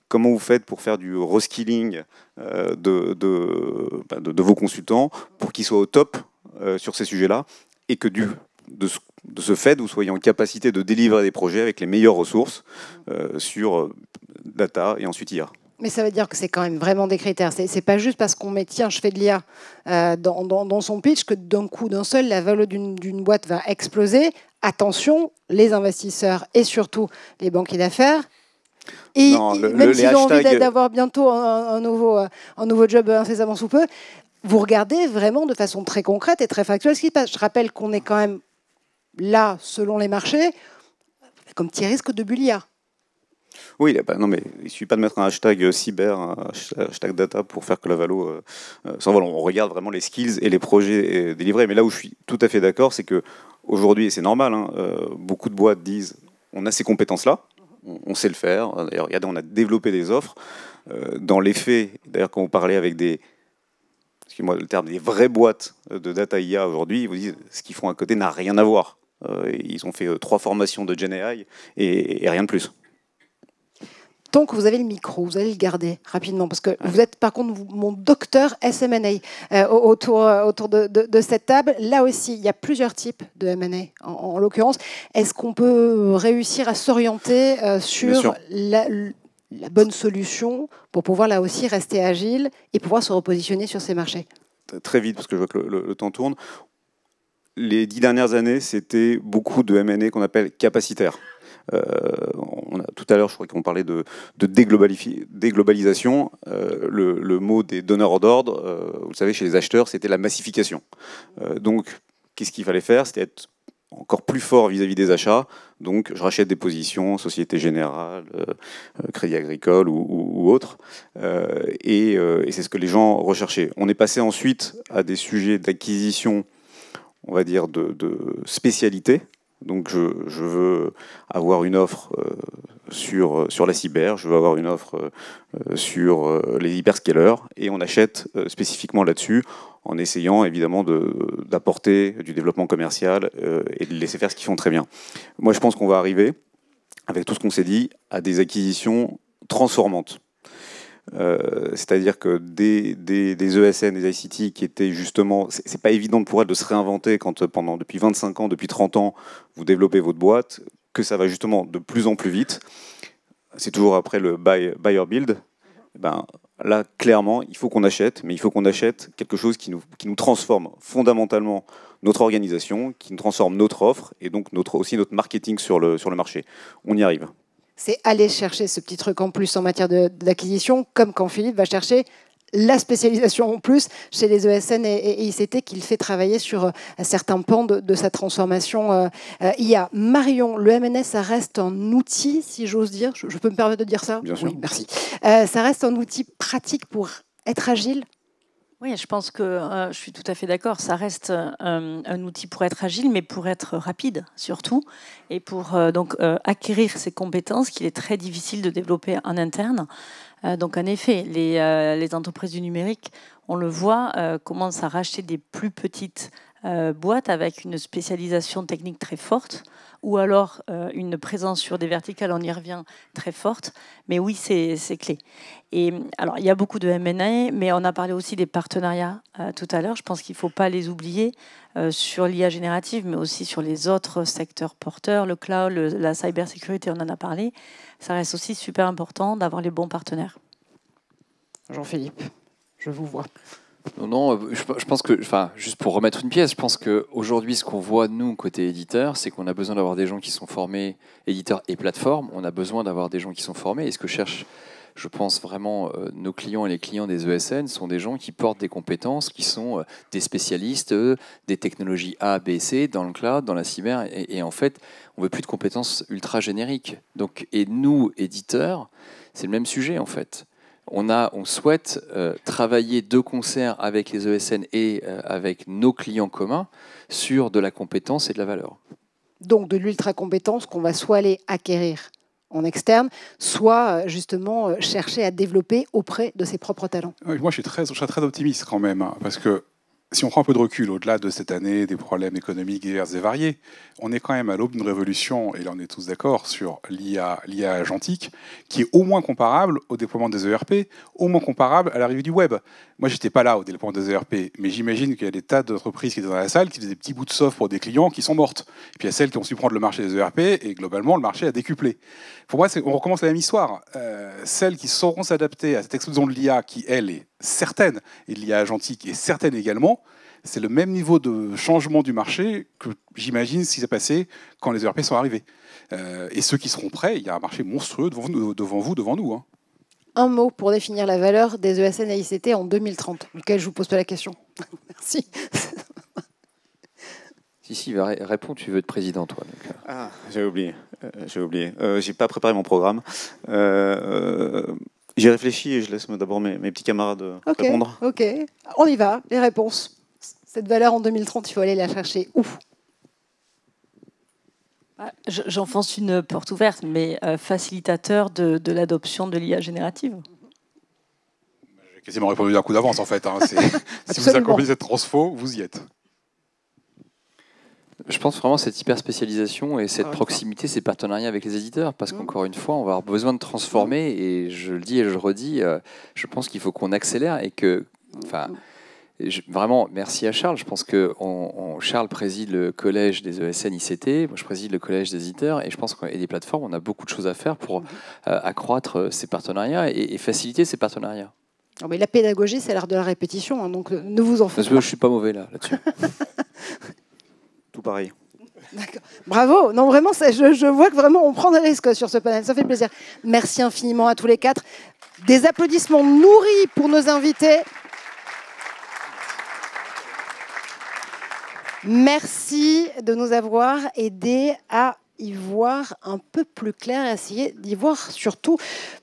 Comment vous faites pour faire du reskilling de vos consultants pour qu'ils soient au top sur ces sujets-là, et que de ce fait, vous soyez en capacité de délivrer des projets avec les meilleures ressources sur data et ensuite IA. Mais ça veut dire que c'est quand même vraiment des critères. C'est pas juste parce qu'on met, tiens, je fais de l'IA dans son pitch, que d'un coup, d'un seul, la valeur d'une boîte va exploser. Attention, les investisseurs et surtout les banquiers d'affaires. Et même s'ils ont envie d'avoir bientôt un nouveau job incessamment sous peu, vous regardez vraiment de façon très concrète et très factuelle ce qui se passe. Je rappelle qu'on est quand même là, selon les marchés, comme petit risque de bulle IA. Oui, non, mais il ne suffit pas de mettre un hashtag cyber, un hashtag data pour faire que la valo s'envole. On regarde vraiment les skills et les projets délivrés. Mais là où je suis tout à fait d'accord, c'est qu'aujourd'hui, et c'est normal, beaucoup de boîtes disent on a ces compétences-là, on sait le faire. D'ailleurs, regardez, on a développé des offres. Dans les faits, d'ailleurs, quand vous parlez avec excusez-moi le terme, des vraies boîtes de data IA aujourd'hui, ils vous disent ce qu'ils font à côté n'a rien à voir. Ils ont fait 3 formations de GenAI et rien de plus. Tant que vous avez le micro, vous allez le garder rapidement, parce que vous êtes par contre mon docteur SM&A autour de cette table. Là aussi, il y a plusieurs types de M&A en l'occurrence. Est-ce qu'on peut réussir à s'orienter sur la bonne solution pour pouvoir là aussi rester agile et pouvoir se repositionner sur ces marchés? Très vite, parce que je vois que le temps tourne. Les 10 dernières années, c'était beaucoup de M&A qu'on appelle capacitaire. Tout à l'heure, je crois qu'on parlait de déglobalisation. Le mot des donneurs d'ordre, vous le savez, chez les acheteurs, c'était la massification. Donc, qu'est-ce qu'il fallait faire? C'était être encore plus fort vis-à-vis des achats. Donc, je rachète des positions, Société Générale, Crédit Agricole ou autres. Et c'est ce que les gens recherchaient. On est passé ensuite à des sujets d'acquisition, on va dire, de spécialité. Donc je veux avoir une offre sur la cyber, je veux avoir une offre sur les hyperscalers, et on achète spécifiquement là-dessus en essayant évidemment d'apporter du développement commercial et de laisser faire ce qu'ils font très bien. Moi je pense qu'on va arriver, avec tout ce qu'on s'est dit, à des acquisitions transformantes. C'est-à-dire que des ESN, des ICT qui étaient justement... C'est pas évident pour elles de se réinventer quand depuis 25 ans, depuis 30 ans, vous développez votre boîte, que ça va justement de plus en plus vite. C'est toujours après le buy or build. Ben, là, clairement, il faut qu'on achète, mais il faut qu'on achète quelque chose qui nous transforme fondamentalement notre organisation, qui nous transforme notre offre et donc aussi notre marketing sur le marché. On y arrive. C'est aller chercher ce petit truc en plus en matière d'acquisition, comme quand Philippe va chercher la spécialisation en plus chez les ESN et ICT qu'il fait travailler sur certains pans de sa transformation IA. Marion, le M&A, ça reste un outil, si j'ose dire, je peux me permettre de dire ça? Bien sûr. Oui, merci. Ça reste un outil pratique pour être agile? Oui, je pense que je suis tout à fait d'accord. Ça reste un outil pour être agile, mais pour être rapide surtout, et pour donc acquérir ces compétences qu'il est très difficile de développer en interne. Donc en effet, les entreprises du numérique, on le voit, commencent à racheter des plus petites boîtes avec une spécialisation technique très forte, ou alors une présence sur des verticales, on y revient, très forte. Mais oui, c'est clé. Et alors, il y a beaucoup de M&A, mais on a parlé aussi des partenariats tout à l'heure. Je pense qu'il ne faut pas les oublier sur l'IA générative, mais aussi sur les autres secteurs porteurs, le cloud, la cybersécurité, on en a parlé. Ça reste aussi super important d'avoir les bons partenaires. Jean-Philippe, je vous vois. Non, je pense que, juste pour remettre une pièce, je pense qu'aujourd'hui, ce qu'on voit, nous, côté éditeur, c'est qu'on a besoin d'avoir des gens qui sont formés, éditeurs et plateformes, on a besoin d'avoir des gens qui sont formés. Et ce que cherchent, je pense vraiment, nos clients et les clients des ESN sont des gens qui portent des compétences, qui sont des spécialistes des technologies A, B, C, dans le cloud, dans la cyber. Et en fait, on ne veut plus de compétences ultra génériques. Donc, et nous, éditeurs, c'est le même sujet, en fait. On souhaite travailler de concert avec les ESN et avec nos clients communs sur de la compétence et de la valeur. Donc de l'ultra-compétence qu'on va soit aller acquérir en externe, soit justement chercher à développer auprès de ses propres talents. Moi, je suis très optimiste quand même, hein, parce que si on prend un peu de recul au-delà de cette année, des problèmes économiques divers et variés, on est quand même à l'aube d'une révolution, et là on est tous d'accord, sur l'IA agentique, qui est au moins comparable au déploiement des ERP, au moins comparable à l'arrivée du web. Moi, j'étais pas là au déploiement des ERP, mais j'imagine qu'il y a des tas d'entreprises qui étaient dans la salle, qui faisaient des petits bouts de soft pour des clients qui sont mortes. Et puis il y a celles qui ont su prendre le marché des ERP, et globalement, le marché a décuplé. Pour moi, on recommence la même histoire. Celles qui sauront s'adapter à cette explosion de l'IA, qui, elle, est certaine, et de l'IA agentique est certaine également, c'est le même niveau de changement du marché que j'imagine ce qui s'est passé quand les ERP sont arrivés. Et ceux qui seront prêts, il y a un marché monstrueux devant nous. Hein. Un mot pour définir la valeur des ESN et ICT en 2030, auquel je ne vous pose pas la question. Merci. Si, réponds, tu veux être président, toi. Donc. Ah, j'ai oublié. J'ai pas préparé mon programme. J'y réfléchis et je laisse d'abord mes petits camarades répondre. Ok, on y va, les réponses. Cette valeur en 2030, il faut aller la chercher où? J'enfonce une porte ouverte, mais facilitateur de l'adoption de l'IA générative. J'ai quasiment répondu d'un coup d'avance, en fait. Hein. Si vous accomplissez cette transfo, vous y êtes. Je pense vraiment à cette hyper spécialisation et cette proximité, ces partenariats avec les éditeurs, parce qu'encore une fois, on va avoir besoin de transformer, et je le dis et je le redis, je pense qu'il faut qu'on accélère et que, vraiment, merci à Charles. Je pense que Charles préside le collège des ESN ICT, moi je préside le collège des éditeurs, et je pense et des plateformes, on a beaucoup de choses à faire pour accroître ces partenariats et faciliter ces partenariats. Oh, mais la pédagogie, c'est l'art de la répétition, hein, donc ne vous en faites pas. Je suis pas mauvais là-dessus. Tout pareil. D'accord. Bravo. Non, vraiment, je vois que vraiment on prend des risques sur ce panel. Ça fait plaisir. Merci infiniment à tous les quatre. Des applaudissements nourris pour nos invités. Merci de nous avoir aidés à y voir un peu plus clair et essayer d'y voir surtout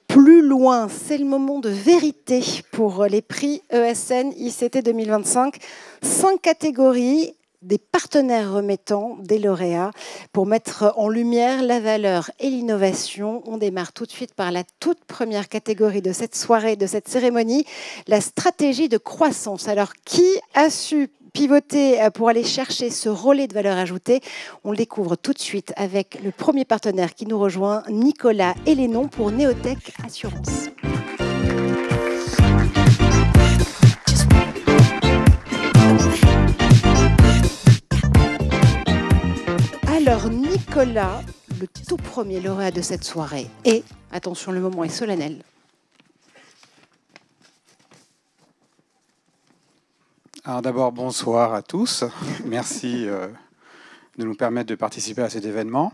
plus loin. C'est le moment de vérité pour les prix ESN ICT 2025. 5 catégories, des partenaires remettant, des lauréats, pour mettre en lumière la valeur et l'innovation. On démarre tout de suite par la toute première catégorie de cette soirée, de cette cérémonie, la stratégie de croissance. Alors, qui a su pivoter pour aller chercher ce relais de valeur ajoutée? On le découvre tout de suite avec le premier partenaire qui nous rejoint, Nicolas Hélénon pour Néotech Assurance. Alors Nicolas, le tout premier lauréat de cette soirée, et attention, le moment est solennel. Alors d'abord, bonsoir à tous. Merci de nous permettre de participer à cet événement.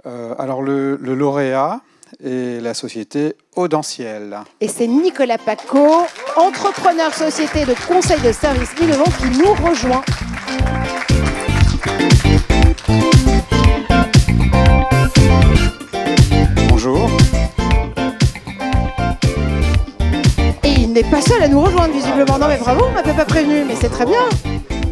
Alors le lauréat est la société Audentiel. Et c'est Nicolas Paco, entrepreneur société de conseil de services innovants, qui nous rejoint. Bonjour. Et il n'est pas seul à nous rejoindre visiblement. Non mais bravo, on m'avait pas prévenu, mais c'est très bien.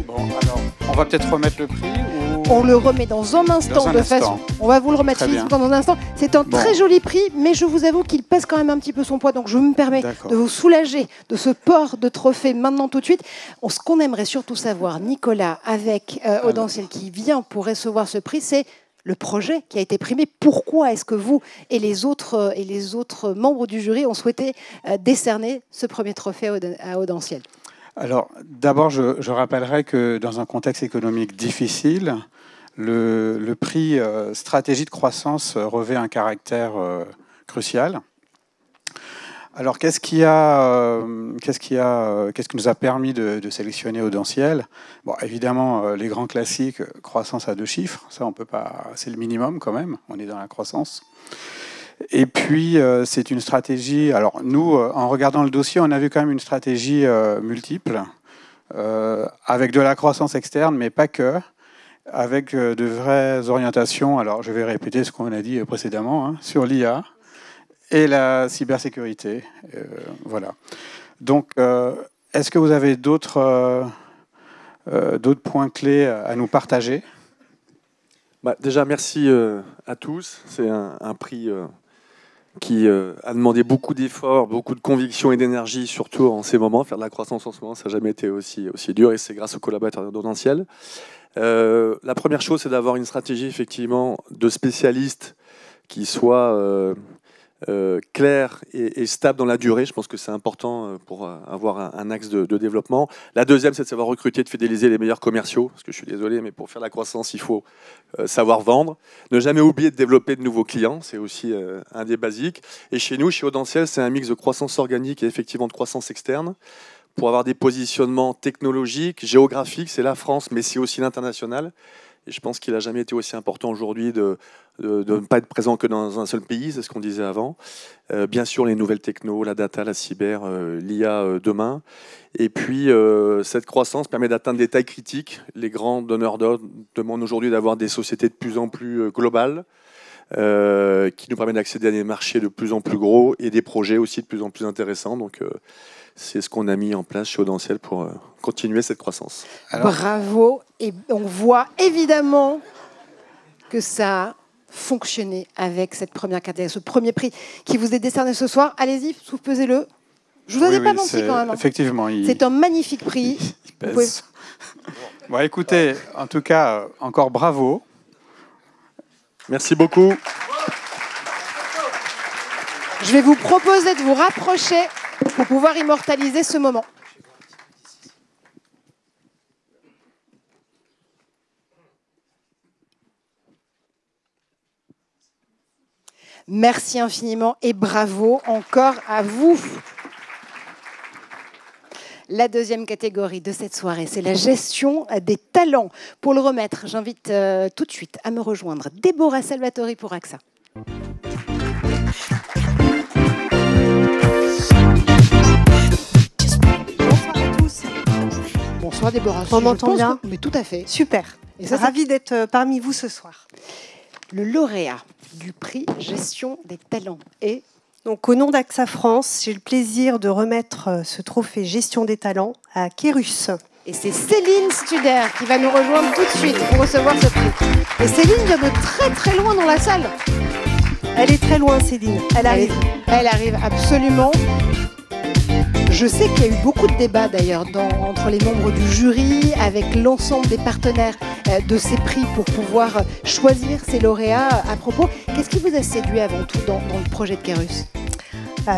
Bon, alors, on va peut-être remettre le prix ou... On le remet dans un instant de façon. On va vous le remettre physiquement dans un instant. C'est un très joli prix, mais je vous avoue qu'il pèse quand même un petit peu son poids. Donc je me permets de vous soulager de ce port de trophée maintenant tout de suite. Ce qu'on aimerait surtout savoir, Nicolas, avec Audentiel qui vient pour recevoir ce prix, c'est le projet qui a été primé. Pourquoi est-ce que vous et les autres membres du jury ont souhaité décerner ce premier trophée à Audentiel? Alors, d'abord, je rappellerai que dans un contexte économique difficile, le prix stratégie de croissance revêt un caractère crucial. Alors, qu'est-ce qui nous a permis de sélectionner Audentiel? Bon, évidemment, les grands classiques, croissance à 2 chiffres, ça on peut pas, c'est le minimum quand même. On est dans la croissance. Et puis, c'est une stratégie... Alors, nous, en regardant le dossier, on a vu quand même une stratégie multiple, avec de la croissance externe, mais pas que, avec de vraies orientations. Alors, je vais répéter ce qu'on a dit précédemment, hein, sur l'IA et la cybersécurité. Voilà. Donc, est-ce que vous avez d'autres points clés à nous partager? Déjà, merci à tous. C'est un prix... qui a demandé beaucoup d'efforts, beaucoup de conviction et d'énergie, surtout en ces moments. Faire de la croissance en ce moment, ça n'a jamais été aussi dur, et c'est grâce aux collaborateurs d'Audentiel. La première chose, c'est d'avoir une stratégie effectivement de spécialistes qui soit claire et stable dans la durée. Je pense que c'est important pour avoir un axe de développement. La deuxième, c'est de savoir recruter, de fidéliser les meilleurs commerciaux, parce que je suis désolé, mais pour faire la croissance, il faut savoir vendre. Ne jamais oublier de développer de nouveaux clients, c'est aussi un des basiques. Et chez nous, chez Audentiel, c'est un mix de croissance organique et effectivement de croissance externe, pour avoir des positionnements technologiques, géographiques, c'est la France, mais c'est aussi l'international. Et je pense qu'il n'a jamais été aussi important aujourd'hui de ne pas être présent que dans un seul pays, c'est ce qu'on disait avant. Bien sûr, les nouvelles technos, la data, la cyber, l'IA demain. Et puis, cette croissance permet d'atteindre des tailles critiques. Les grands donneurs d'ordre demandent aujourd'hui d'avoir des sociétés de plus en plus globales, qui nous permettent d'accéder à des marchés de plus en plus gros et des projets aussi de plus en plus intéressants. Donc, c'est ce qu'on a mis en place chez Audentiel pour continuer cette croissance. Alors... Bravo. Et on voit évidemment que ça a fonctionné avec cette première catégorie, ce premier prix qui vous est décerné ce soir. Allez-y, soupesez-le. Je vous en ai pas menti quand même. Effectivement. C'est un magnifique prix. Bon, écoutez, en tout cas, encore bravo. Merci beaucoup. Je vais vous proposer de vous rapprocher pour pouvoir immortaliser ce moment. Merci infiniment et bravo encore à vous. La deuxième catégorie de cette soirée, c'est la gestion des talents. Pour le remettre, j'invite tout de suite à me rejoindre Déborah Salvatori pour AXA. Bonsoir à tous. Bonsoir Déborah. On m'entend bien? Mais tout à fait. Super. Et ça, Ravie d'être parmi vous ce soir. Le lauréat du prix Gestion des talents est... Donc, au nom d'AXA France, j'ai le plaisir de remettre ce trophée Gestion des talents à Kérus. Et c'est Céline Studer qui va nous rejoindre tout de suite pour recevoir ce prix. Et Céline vient de très très loin dans la salle. Elle est très loin, Céline. Elle arrive. Elle arrive absolument. Je sais qu'il y a eu beaucoup de débats d'ailleurs entre les membres du jury, avec l'ensemble des partenaires de ces prix pour pouvoir choisir ces lauréats. À propos, qu'est-ce qui vous a séduit avant tout dans le projet de Kérus ?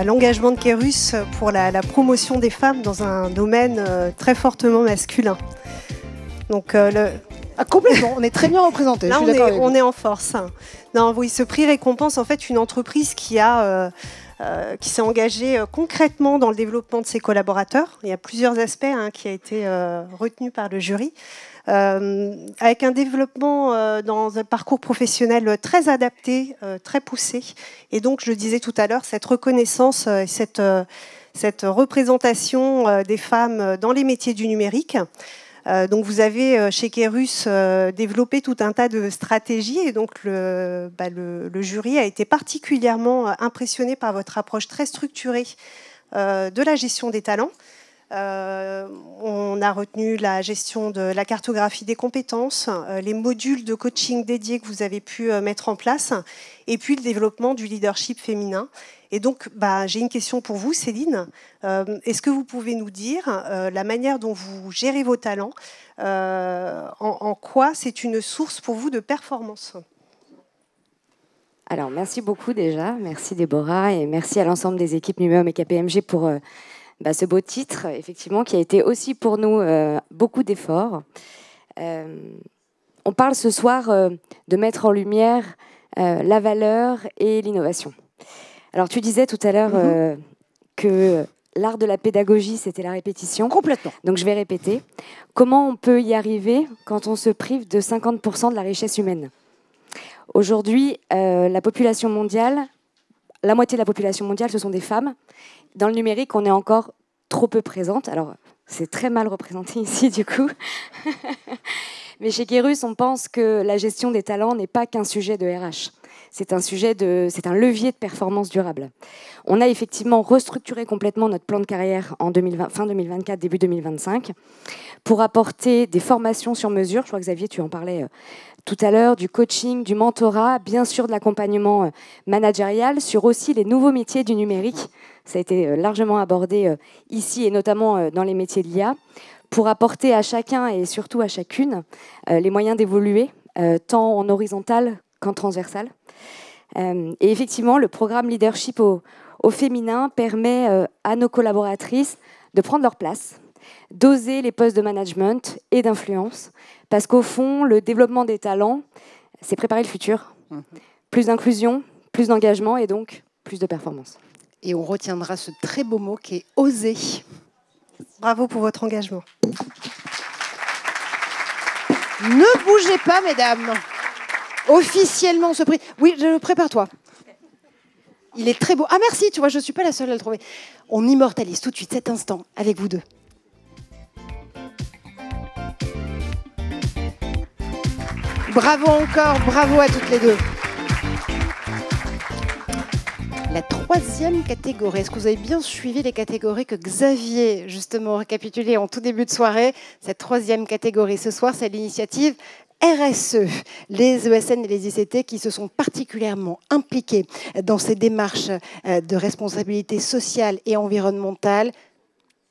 L'engagement de Kérus pour la promotion des femmes dans un domaine très fortement masculin. Donc, complètement, on est très bien représentés. Là, on est en force. Non, oui, ce prix récompense en fait une entreprise qui s'est engagée concrètement dans le développement de ses collaborateurs. Il y a plusieurs aspects qui ont été retenus par le jury. Avec un développement dans un parcours professionnel très adapté, très poussé. Et donc, je le disais tout à l'heure, cette reconnaissance et cette représentation des femmes dans les métiers du numérique. Donc, vous avez chez Kérus développé tout un tas de stratégies et donc le jury a été particulièrement impressionné par votre approche très structurée de la gestion des talents. On a retenu la gestion de la cartographie des compétences, les modules de coaching dédiés que vous avez pu mettre en place, et puis le développement du leadership féminin. Et donc, j'ai une question pour vous, Céline. Est-ce que vous pouvez nous dire la manière dont vous gérez vos talents, en quoi c'est une source pour vous de performance ? Alors, merci beaucoup déjà. Merci Déborah et merci à l'ensemble des équipes Numéum et KPMG pour... ce beau titre, effectivement, qui a été aussi pour nous beaucoup d'efforts. On parle ce soir de mettre en lumière la valeur et l'innovation. Alors, tu disais tout à l'heure que l'art de la pédagogie, c'était la répétition. Complètement. Donc, je vais répéter. Comment on peut y arriver quand on se prive de 50% de la richesse humaine ? Aujourd'hui, la population mondiale, la moitié de la population mondiale, ce sont des femmes. Dans le numérique, on est encore trop peu présente. Alors, c'est très mal représenté ici, du coup. Mais chez Kérus, on pense que la gestion des talents n'est pas qu'un sujet de RH. C'est un levier de performance durable. On a effectivement restructuré complètement notre plan de carrière en fin 2024, début 2025, pour apporter des formations sur mesure. Je crois que Xavier, tu en parlais tout à l'heure, du coaching, du mentorat, bien sûr de l'accompagnement managérial, sur aussi les nouveaux métiers du numérique. Ça a été largement abordé ici et notamment dans les métiers de l'IA, pour apporter à chacun et surtout à chacune les moyens d'évoluer, tant en horizontal qu'en transversal. Et effectivement, le programme Leadership au féminin permet à nos collaboratrices de prendre leur place, d'oser les postes de management et d'influence, parce qu'au fond, le développement des talents, c'est préparer le futur. Plus d'inclusion, plus d'engagement et donc plus de performance. Et on retiendra ce très beau mot qui est « oser ». Bravo pour votre engagement. Ne bougez pas, mesdames. Officiellement, ce prix... Oui, prépare-toi. Il est très beau. Ah, merci, tu vois, je ne suis pas la seule à le trouver. On immortalise tout de suite cet instant avec vous deux. Bravo encore, bravo à toutes les deux. La troisième catégorie, est-ce que vous avez bien suivi les catégories que Xavier, justement, récapitulait en tout début de soirée? Cette troisième catégorie ce soir, c'est l'initiative RSE, les ESN et les ICT qui se sont particulièrement impliqués dans ces démarches de responsabilité sociale et environnementale.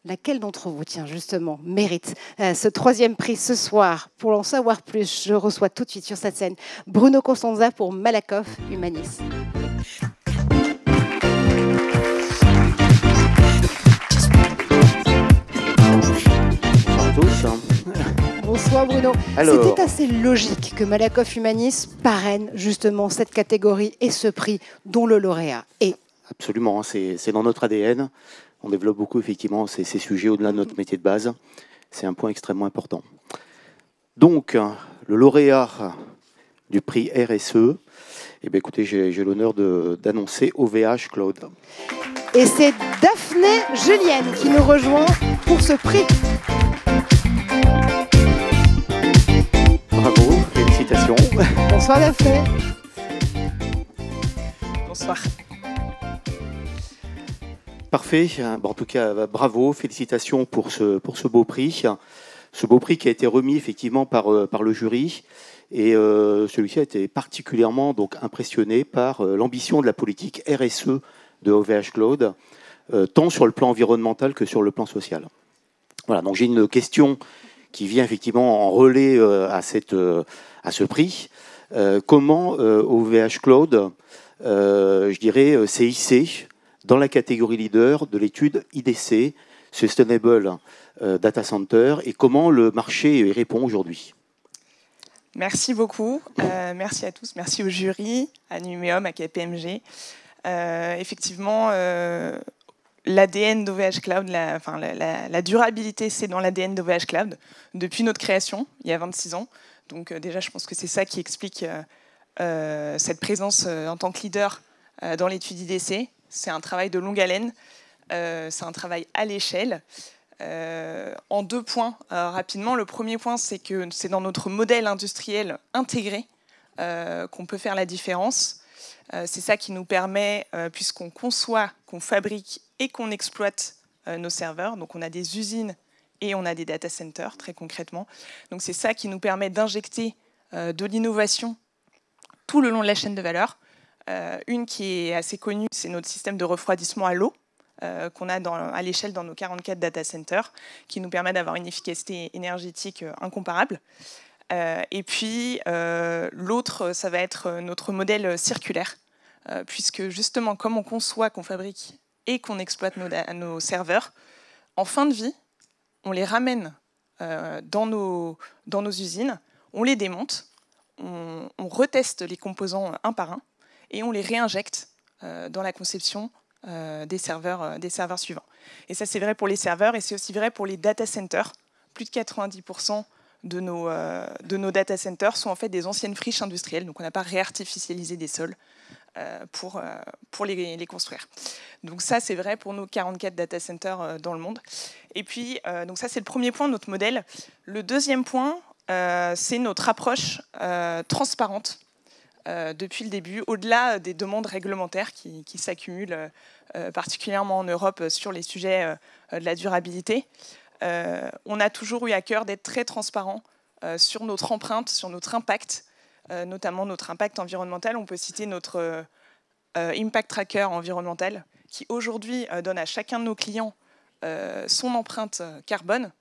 laquelle d'entre vous, tiens, justement, mérite ce 3e prix ce soir? Pour en savoir plus, je reçois tout de suite sur cette scène Bruno Costanza pour Malakoff Humanis. Bonsoir à tous. Bonsoir Bruno. Alors, c'était assez logique que Malakoff Humanis parraine justement cette catégorie et ce prix dont le lauréat est. Absolument, c'est dans notre ADN. On développe beaucoup effectivement ces sujets au-delà de notre métier de base. C'est un point extrêmement important. Donc, le lauréat du prix RSE, eh bien, écoutez, j'ai l'honneur d'annoncer OVH Cloud. Et c'est Daphné Julienne qui nous rejoint pour ce prix. Bravo, félicitations. Bonsoir Daphné. Bonsoir. Parfait. Bon, en tout cas, bravo, félicitations pour ce beau prix. Ce beau prix qui a été remis effectivement par le jury. Et celui-ci a été particulièrement donc, impressionné par l'ambition de la politique RSE de OVH Cloud, tant sur le plan environnemental que sur le plan social. Voilà, donc j'ai une question qui vient effectivement en relais à ce prix. Comment OVH Cloud, je dirais, s'est hissé dans la catégorie leader de l'étude IDC, Sustainable Data Center, et comment le marché y répond aujourd'hui? Merci beaucoup. Merci à tous. Merci au jury, à Numéum, à KPMG. Effectivement, l'ADN d'OVH Cloud, la durabilité, c'est dans l'ADN d'OVH Cloud depuis notre création, il y a 26 ans. Donc déjà, je pense que c'est ça qui explique cette présence en tant que leader dans l'étude IDC. C'est un travail de longue haleine, c'est un travail à l'échelle. En 2 points, rapidement. Le premier point, c'est que c'est dans notre modèle industriel intégré qu'on peut faire la différence. C'est ça qui nous permet, puisqu'on conçoit, qu'on fabrique et qu'on exploite nos serveurs. Donc on a des usines et on a des data centers, très concrètement. Donc c'est ça qui nous permet d'injecter de l'innovation tout le long de la chaîne de valeur. Une qui est assez connue, c'est notre système de refroidissement à l'eau, qu'on a à l'échelle dans nos 44 data centers, qui nous permet d'avoir une efficacité énergétique incomparable. Et puis, l'autre, ça va être notre modèle circulaire, puisque justement, comme on conçoit, qu'on fabrique et qu'on exploite nos serveurs, en fin de vie, on les ramène dans nos usines, on les démonte, on reteste les composants un par un, et on les réinjecte dans la conception des serveurs suivants. Et ça, c'est vrai pour les serveurs et c'est aussi vrai pour les data centers. Plus de 90% de nos data centers sont en fait des anciennes friches industrielles, donc on n'a pas réartificialisé des sols pour les construire. Donc ça, c'est vrai pour nos 44 data centers dans le monde. Et puis, donc ça, c'est le premier point de notre modèle. Le deuxième point, c'est notre approche transparente depuis le début, au-delà des demandes réglementaires qui s'accumulent particulièrement en Europe sur les sujets de la durabilité. On a toujours eu à cœur d'être très transparent sur notre empreinte, sur notre impact, notamment notre impact environnemental. On peut citer notre Impact Tracker environnemental qui aujourd'hui donne à chacun de nos clients son empreinte carbone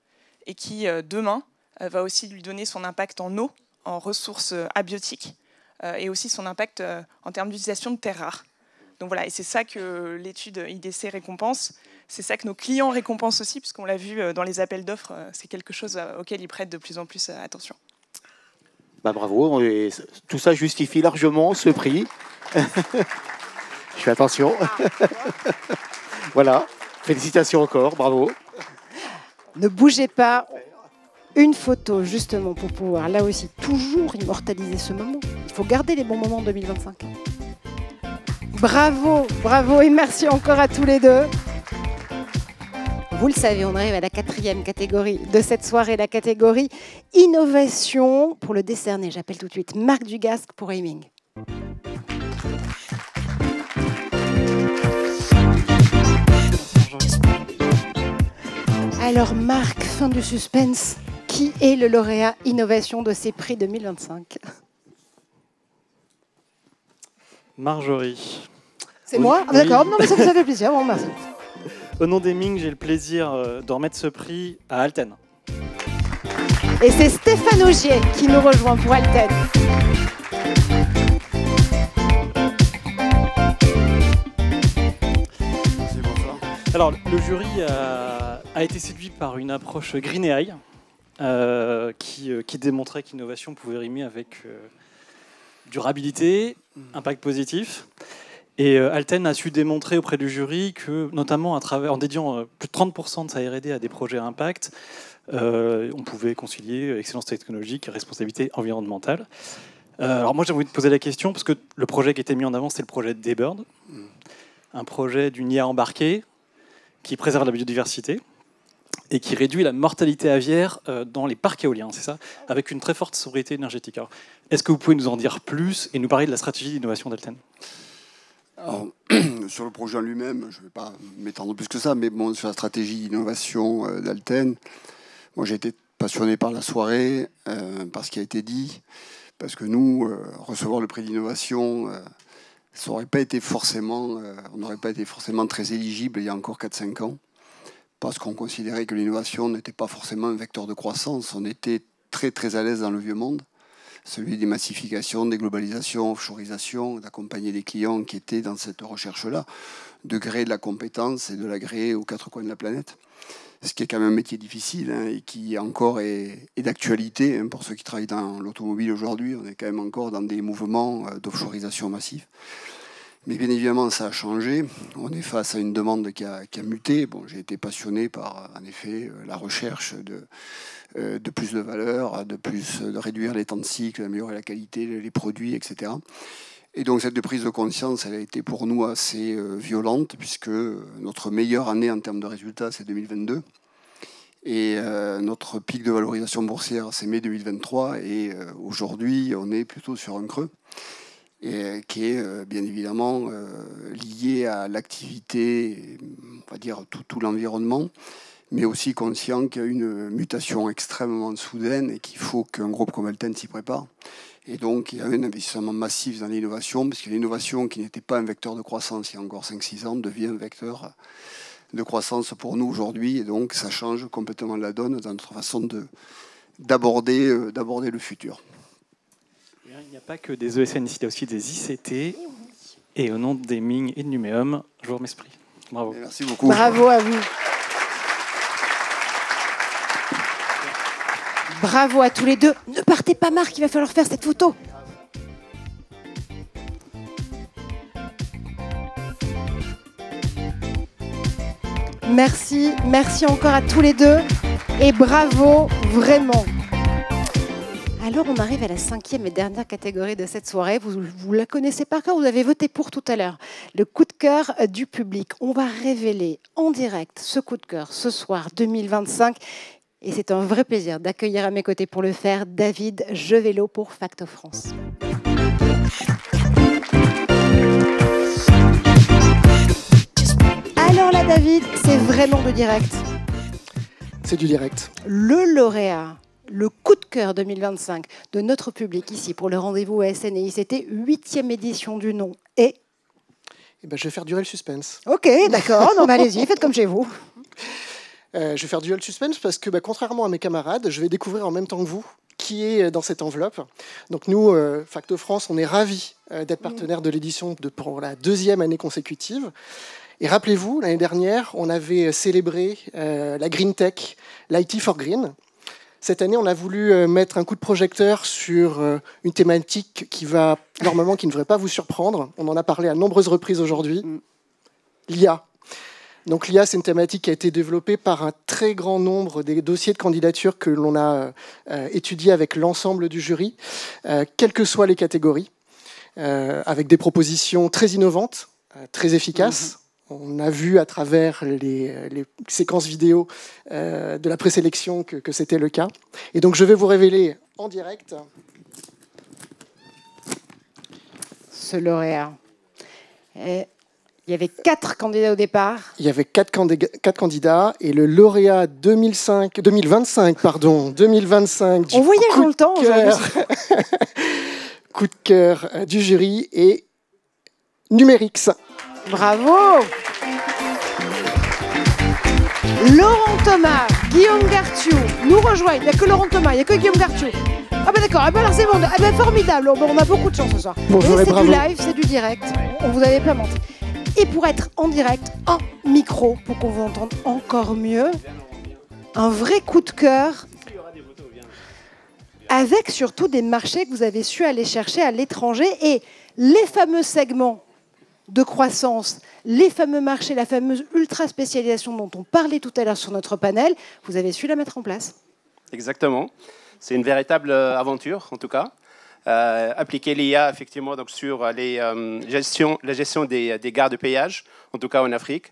et qui demain va aussi lui donner son impact en eau, en ressources abiotiques, et aussi son impact en termes d'utilisation de terres rares. Donc voilà, et c'est ça que l'étude IDC récompense, c'est ça que nos clients récompensent aussi, puisqu'on l'a vu dans les appels d'offres, c'est quelque chose auquel ils prêtent de plus en plus attention. Bah bravo, et tout ça justifie largement ce prix. Je fais attention. Voilà, félicitations encore, bravo. Ne bougez pas. Une photo, justement, pour pouvoir, là aussi, toujours immortaliser ce moment. Il faut garder les bons moments en 2025. Bravo, bravo et merci encore à tous les deux. Vous le savez, on arrive à la 4e catégorie de cette soirée, la catégorie Innovation. Pour le décerner, j'appelle tout de suite Marc Dugasc pour Aiming. Alors Marc, fin du suspense. Qui est le lauréat innovation de ces prix 2025? Marjorie. C'est moi? Ah, d'accord, non mais ça vous fait plaisir, bon merci. Au nom des Ming, j'ai le plaisir de remettre ce prix à Alten. Et c'est Stéphane Augier qui nous rejoint pour Alten. Alors, le jury a été séduit par une approche Green AI qui démontrait qu'innovation pouvait rimer avec durabilité, impact positif. Et Alten a su démontrer auprès du jury que, notamment en dédiant plus de 30% de sa R&D à des projets à impact, on pouvait concilier excellence technologique et responsabilité environnementale. Alors moi, j'ai envie de poser la question, parce que le projet qui était mis en avant, c'était le projet de Daybird, un projet d'une IA embarquée qui préserve la biodiversité et qui réduit la mortalité aviaire dans les parcs éoliens, c'est ça, avec une très forte sobriété énergétique. Alors, est-ce que vous pouvez nous en dire plus et nous parler de la stratégie d'innovation d'Alten ? Alors, sur le projet en lui-même, je ne vais pas m'étendre plus que ça, mais bon, sur la stratégie d'innovation d'Alten, moi j'ai été passionné par la soirée, par ce qui a été dit, parce que nous, recevoir le prix d'innovation, ça n'aurait pas été forcément, on n'aurait pas été forcément très éligible il y a encore 4-5 ans, parce qu'on considérait que l'innovation n'était pas forcément un vecteur de croissance. On était très très à l'aise dans le vieux monde, celui des massifications, des globalisations, offshoreisation, d'accompagner les clients qui étaient dans cette recherche-là, de créer de la compétence et de la créer aux quatre coins de la planète. Ce qui est quand même un métier difficile et qui encore est d'actualité. Pour ceux qui travaillent dans l'automobile aujourd'hui, on est quand même encore dans des mouvements d'offshoreisation massif. Mais bien évidemment, ça a changé. On est face à une demande qui a muté. Bon, j'ai été passionné par, en effet, la recherche de plus de valeur, de réduire les temps de cycle, d'améliorer la qualité, les produits, etc. Et donc cette prise de conscience, elle a été pour nous assez violente, puisque notre meilleure année en termes de résultats, c'est 2022. Et notre pic de valorisation boursière, c'est mai 2023. Et aujourd'hui, on est plutôt sur un creux, et qui est bien évidemment lié à l'activité, on va dire tout l'environnement, mais aussi conscient qu'il y a une mutation extrêmement soudaine et qu'il faut qu'un groupe comme Alten s'y prépare. Et donc, il y a un investissement massif dans l'innovation, parce que l'innovation, qui n'était pas un vecteur de croissance il y a encore 5-6 ans, devient un vecteur de croissance pour nous aujourd'hui. Et donc, ça change complètement la donne dans notre façon d'aborder le futur. Il n'y a pas que des ESN ici, il y a aussi des ICT. Et au nom des Ming et de Numéum, je vous remercie. Bravo. Et merci beaucoup. Bravo à vous. Bravo à tous les deux. Ne partez pas, Marc, il va falloir faire cette photo. Merci, merci encore à tous les deux. Et bravo, vraiment. Alors, on arrive à la 5e et dernière catégorie de cette soirée. Vous la connaissez par cœur, vous avez voté pour tout à l'heure. Le coup de cœur du public. On va révéler en direct ce coup de cœur ce soir 2025. Et c'est un vrai plaisir d'accueillir à mes côtés pour le faire David Jevélo pour Facto France. Alors là, David, c'est vraiment du direct. C'est du direct. Le lauréat, le coup de cœur 2025 de notre public ici pour le rendez-vous ESN et ICT, 8e édition du nom est... Eh ben, je vais faire durer le suspense. Ok, d'accord. Non, mais allez-y, faites comme chez vous. Je vais faire duel suspense parce que, contrairement à mes camarades, je vais découvrir en même temps que vous qui est dans cette enveloppe. Donc nous, Facto France, on est ravis d'être partenaire de l'édition pour la 2e année consécutive. Et rappelez-vous, l'année dernière, on avait célébré la Green Tech, l'IT for Green. Cette année, on a voulu mettre un coup de projecteur sur une thématique qui ne devrait pas vous surprendre. On en a parlé à nombreuses reprises aujourd'hui. L'IA. Donc l'IA, c'est une thématique qui a été développée par un très grand nombre des dossiers de candidature que l'on a étudiés avec l'ensemble du jury, quelles que soient les catégories, avec des propositions très innovantes, très efficaces. On a vu à travers les séquences vidéo de la présélection que c'était le cas. Et donc je vais vous révéler en direct ce lauréat. Il y avait 4 candidats au départ. Il y avait 4 candidats et le lauréat 2025 On voyage dans le temps aujourd'hui. Coup de cœur du jury est Numerix. Bravo. Laurent Thomas, Guillaume Gartiou nous rejoignent. Il n'y a que Laurent Thomas, il n'y a que Guillaume Gartiou. Ah ben d'accord, ah ben alors c'est bon, ah ben formidable, on a beaucoup de chance ce soir. Bonjour et c'est bravo. du live, c'est du direct, on vous avait pas menti. Et pour être en direct, en micro, pour qu'on vous entende encore mieux, un vrai coup de cœur, avec surtout des marchés que vous avez su aller chercher à l'étranger et les fameux segments de croissance, les fameux marchés, la fameuse ultra-spécialisation dont on parlait tout à l'heure sur notre panel, vous avez su la mettre en place. Exactement. C'est une véritable aventure, en tout cas. Appliquer l'IA, effectivement, donc, sur la gestion des gares de péage, en tout cas en Afrique,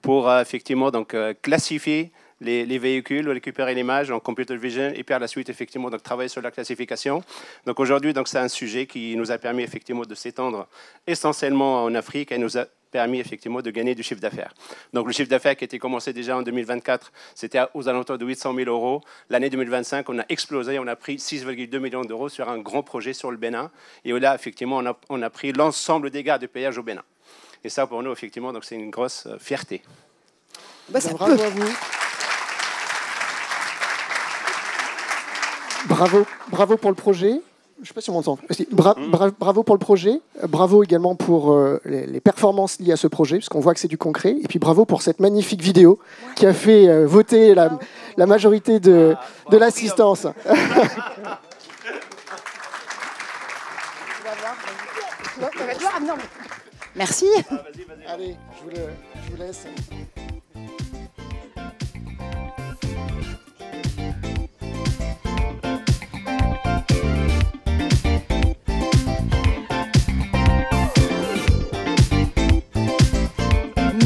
pour effectivement donc, classifier les véhicules, récupérer l'image en computer vision et puis à la suite effectivement donc travailler sur la classification. Donc aujourd'hui donc c'est un sujet qui nous a permis effectivement de s'étendre essentiellement en Afrique et nous a permis effectivement de gagner du chiffre d'affaires. Donc le chiffre d'affaires qui était commencé déjà en 2024, c'était aux alentours de 800 000 euros. L'année 2025, on a explosé, on a pris 6,2 millions d'euros sur un grand projet sur le Bénin. Et là effectivement on a pris l'ensemble des gares de péage au Bénin. Et ça pour nous effectivement donc c'est une grosse fierté. Bah, ça bravo à vous. Bravo pour le projet. Je ne sais pas si on m'entend. Bravo pour le projet. Bravo également pour les performances liées à ce projet, parce qu'on voit que c'est du concret. Et puis bravo pour cette magnifique vidéo qui a fait voter la majorité de l'assistance. Merci. Allez, je vous laisse.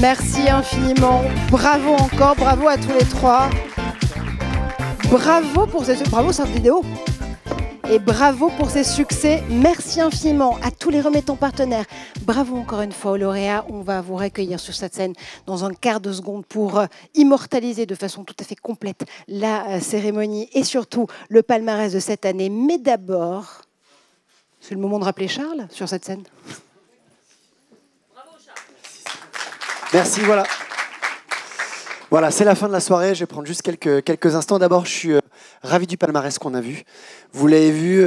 Merci infiniment. Bravo encore, bravo à tous les trois. Bravo pour cette vidéo. Et bravo pour ces succès. Merci infiniment à tous les remettants partenaires. Bravo encore une fois aux lauréats. On va vous recueillir sur cette scène dans un quart de seconde pour immortaliser de façon tout à fait complète la cérémonie et surtout le palmarès de cette année. Mais d'abord, c'est le moment de rappeler Charles sur cette scène. Merci, voilà. Voilà, c'est la fin de la soirée. Je vais prendre juste quelques instants. D'abord, je suis ravi du palmarès qu'on a vu. Vous l'avez vu,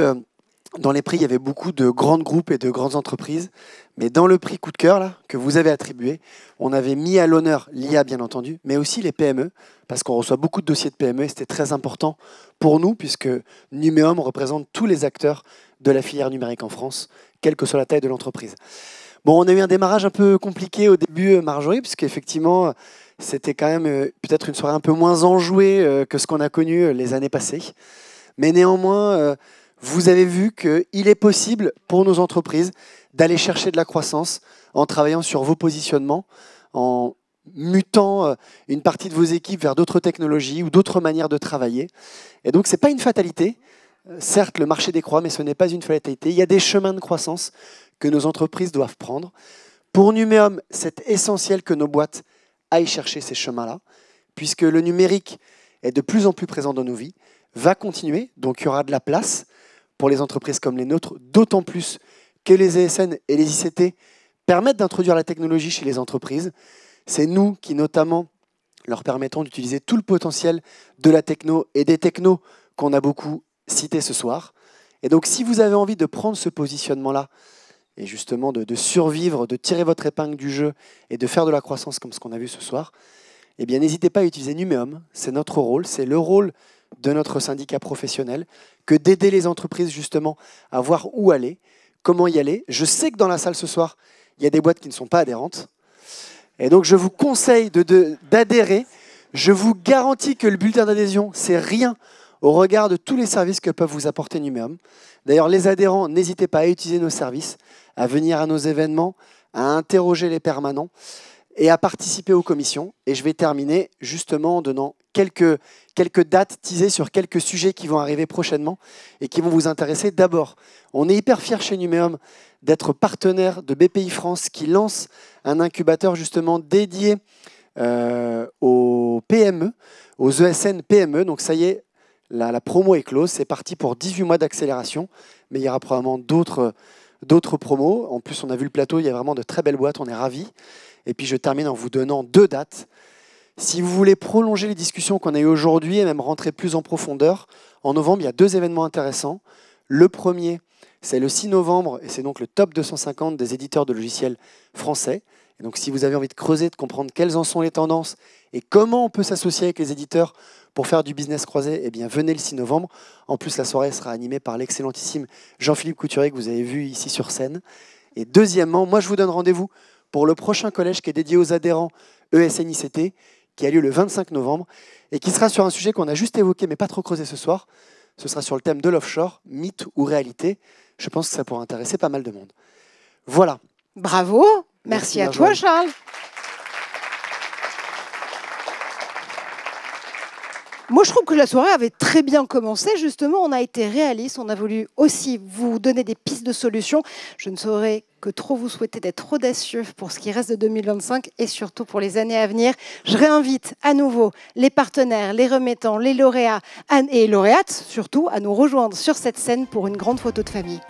dans les prix, il y avait beaucoup de grands groupes et de grandes entreprises. Mais dans le prix coup de cœur là, que vous avez attribué, on avait mis à l'honneur l'IA, bien entendu, mais aussi les PME, parce qu'on reçoit beaucoup de dossiers de PME et c'était très important pour nous, puisque Numéum représente tous les acteurs de la filière numérique en France, quelle que soit la taille de l'entreprise. Bon, on a eu un démarrage un peu compliqué au début, Marjorie, puisqu'effectivement, c'était quand même peut-être une soirée un peu moins enjouée que ce qu'on a connu les années passées. Mais néanmoins, vous avez vu qu'il est possible pour nos entreprises d'aller chercher de la croissance en travaillant sur vos positionnements, en mutant une partie de vos équipes vers d'autres technologies ou d'autres manières de travailler. Et donc, ce n'est pas une fatalité. Certes, le marché décroît, mais ce n'est pas une fatalité. Il y a des chemins de croissance que nos entreprises doivent prendre. Pour Numéum, c'est essentiel que nos boîtes aillent chercher ces chemins-là, puisque le numérique est de plus en plus présent dans nos vies, va continuer, donc il y aura de la place pour les entreprises comme les nôtres, d'autant plus que les ESN et les ICT permettent d'introduire la technologie chez les entreprises. C'est nous qui, notamment, leur permettons d'utiliser tout le potentiel de la techno et des technos qu'on a beaucoup cités ce soir. Et donc, si vous avez envie de prendre ce positionnement-là, et justement de survivre, de tirer votre épingle du jeu et de faire de la croissance comme ce qu'on a vu ce soir, eh bien, n'hésitez pas à utiliser Numéum. C'est notre rôle, c'est le rôle de notre syndicat professionnel que d'aider les entreprises justement à voir où aller, comment y aller. Je sais que dans la salle ce soir, il y a des boîtes qui ne sont pas adhérentes. Et donc, je vous conseille d'adhérer. Je vous garantis que le bulletin d'adhésion, c'est rien au regard de tous les services que peuvent vous apporter Numéum. D'ailleurs, les adhérents, n'hésitez pas à utiliser nos services, à venir à nos événements, à interroger les permanents et à participer aux commissions. Et je vais terminer justement en donnant quelques dates teasées sur quelques sujets qui vont arriver prochainement et qui vont vous intéresser. D'abord, on est hyper fiers chez Numéum d'être partenaire de BPI France qui lance un incubateur justement dédié aux PME, aux ESN PME. Donc ça y est, la promo est close, c'est parti pour 18 mois d'accélération, mais il y aura probablement d'autres promos. En plus, on a vu le plateau, il y a vraiment de très belles boîtes, on est ravis. Et puis je termine en vous donnant 2 dates. Si vous voulez prolonger les discussions qu'on a eues aujourd'hui et même rentrer plus en profondeur, en novembre, il y a 2 événements intéressants. Le premier, c'est le 6 novembre, et c'est donc le top 250 des éditeurs de logiciels français. Et donc si vous avez envie de creuser, de comprendre quelles en sont les tendances et comment on peut s'associer avec les éditeurs pour faire du business croisé, eh bien venez le 6 novembre. En plus, la soirée sera animée par l'excellentissime Jean-Philippe Couturier que vous avez vu ici sur scène. Et deuxièmement, moi je vous donne rendez-vous pour le prochain collège qui est dédié aux adhérents ESN-ICT, qui a lieu le 25 novembre et qui sera sur un sujet qu'on a juste évoqué mais pas trop creusé ce soir. Ce sera sur le thème de l'offshore, mythe ou réalité. Je pense que ça pourra intéresser pas mal de monde. Voilà. Bravo. Merci à toi, Charles. Moi, je trouve que la soirée avait très bien commencé. Justement, on a été réaliste. On a voulu aussi vous donner des pistes de solutions. Je ne saurais que trop vous souhaiter d'être audacieux pour ce qui reste de 2025 et surtout pour les années à venir. Je réinvite à nouveau les partenaires, les remettants, les lauréats et lauréates surtout à nous rejoindre sur cette scène pour une grande photo de famille.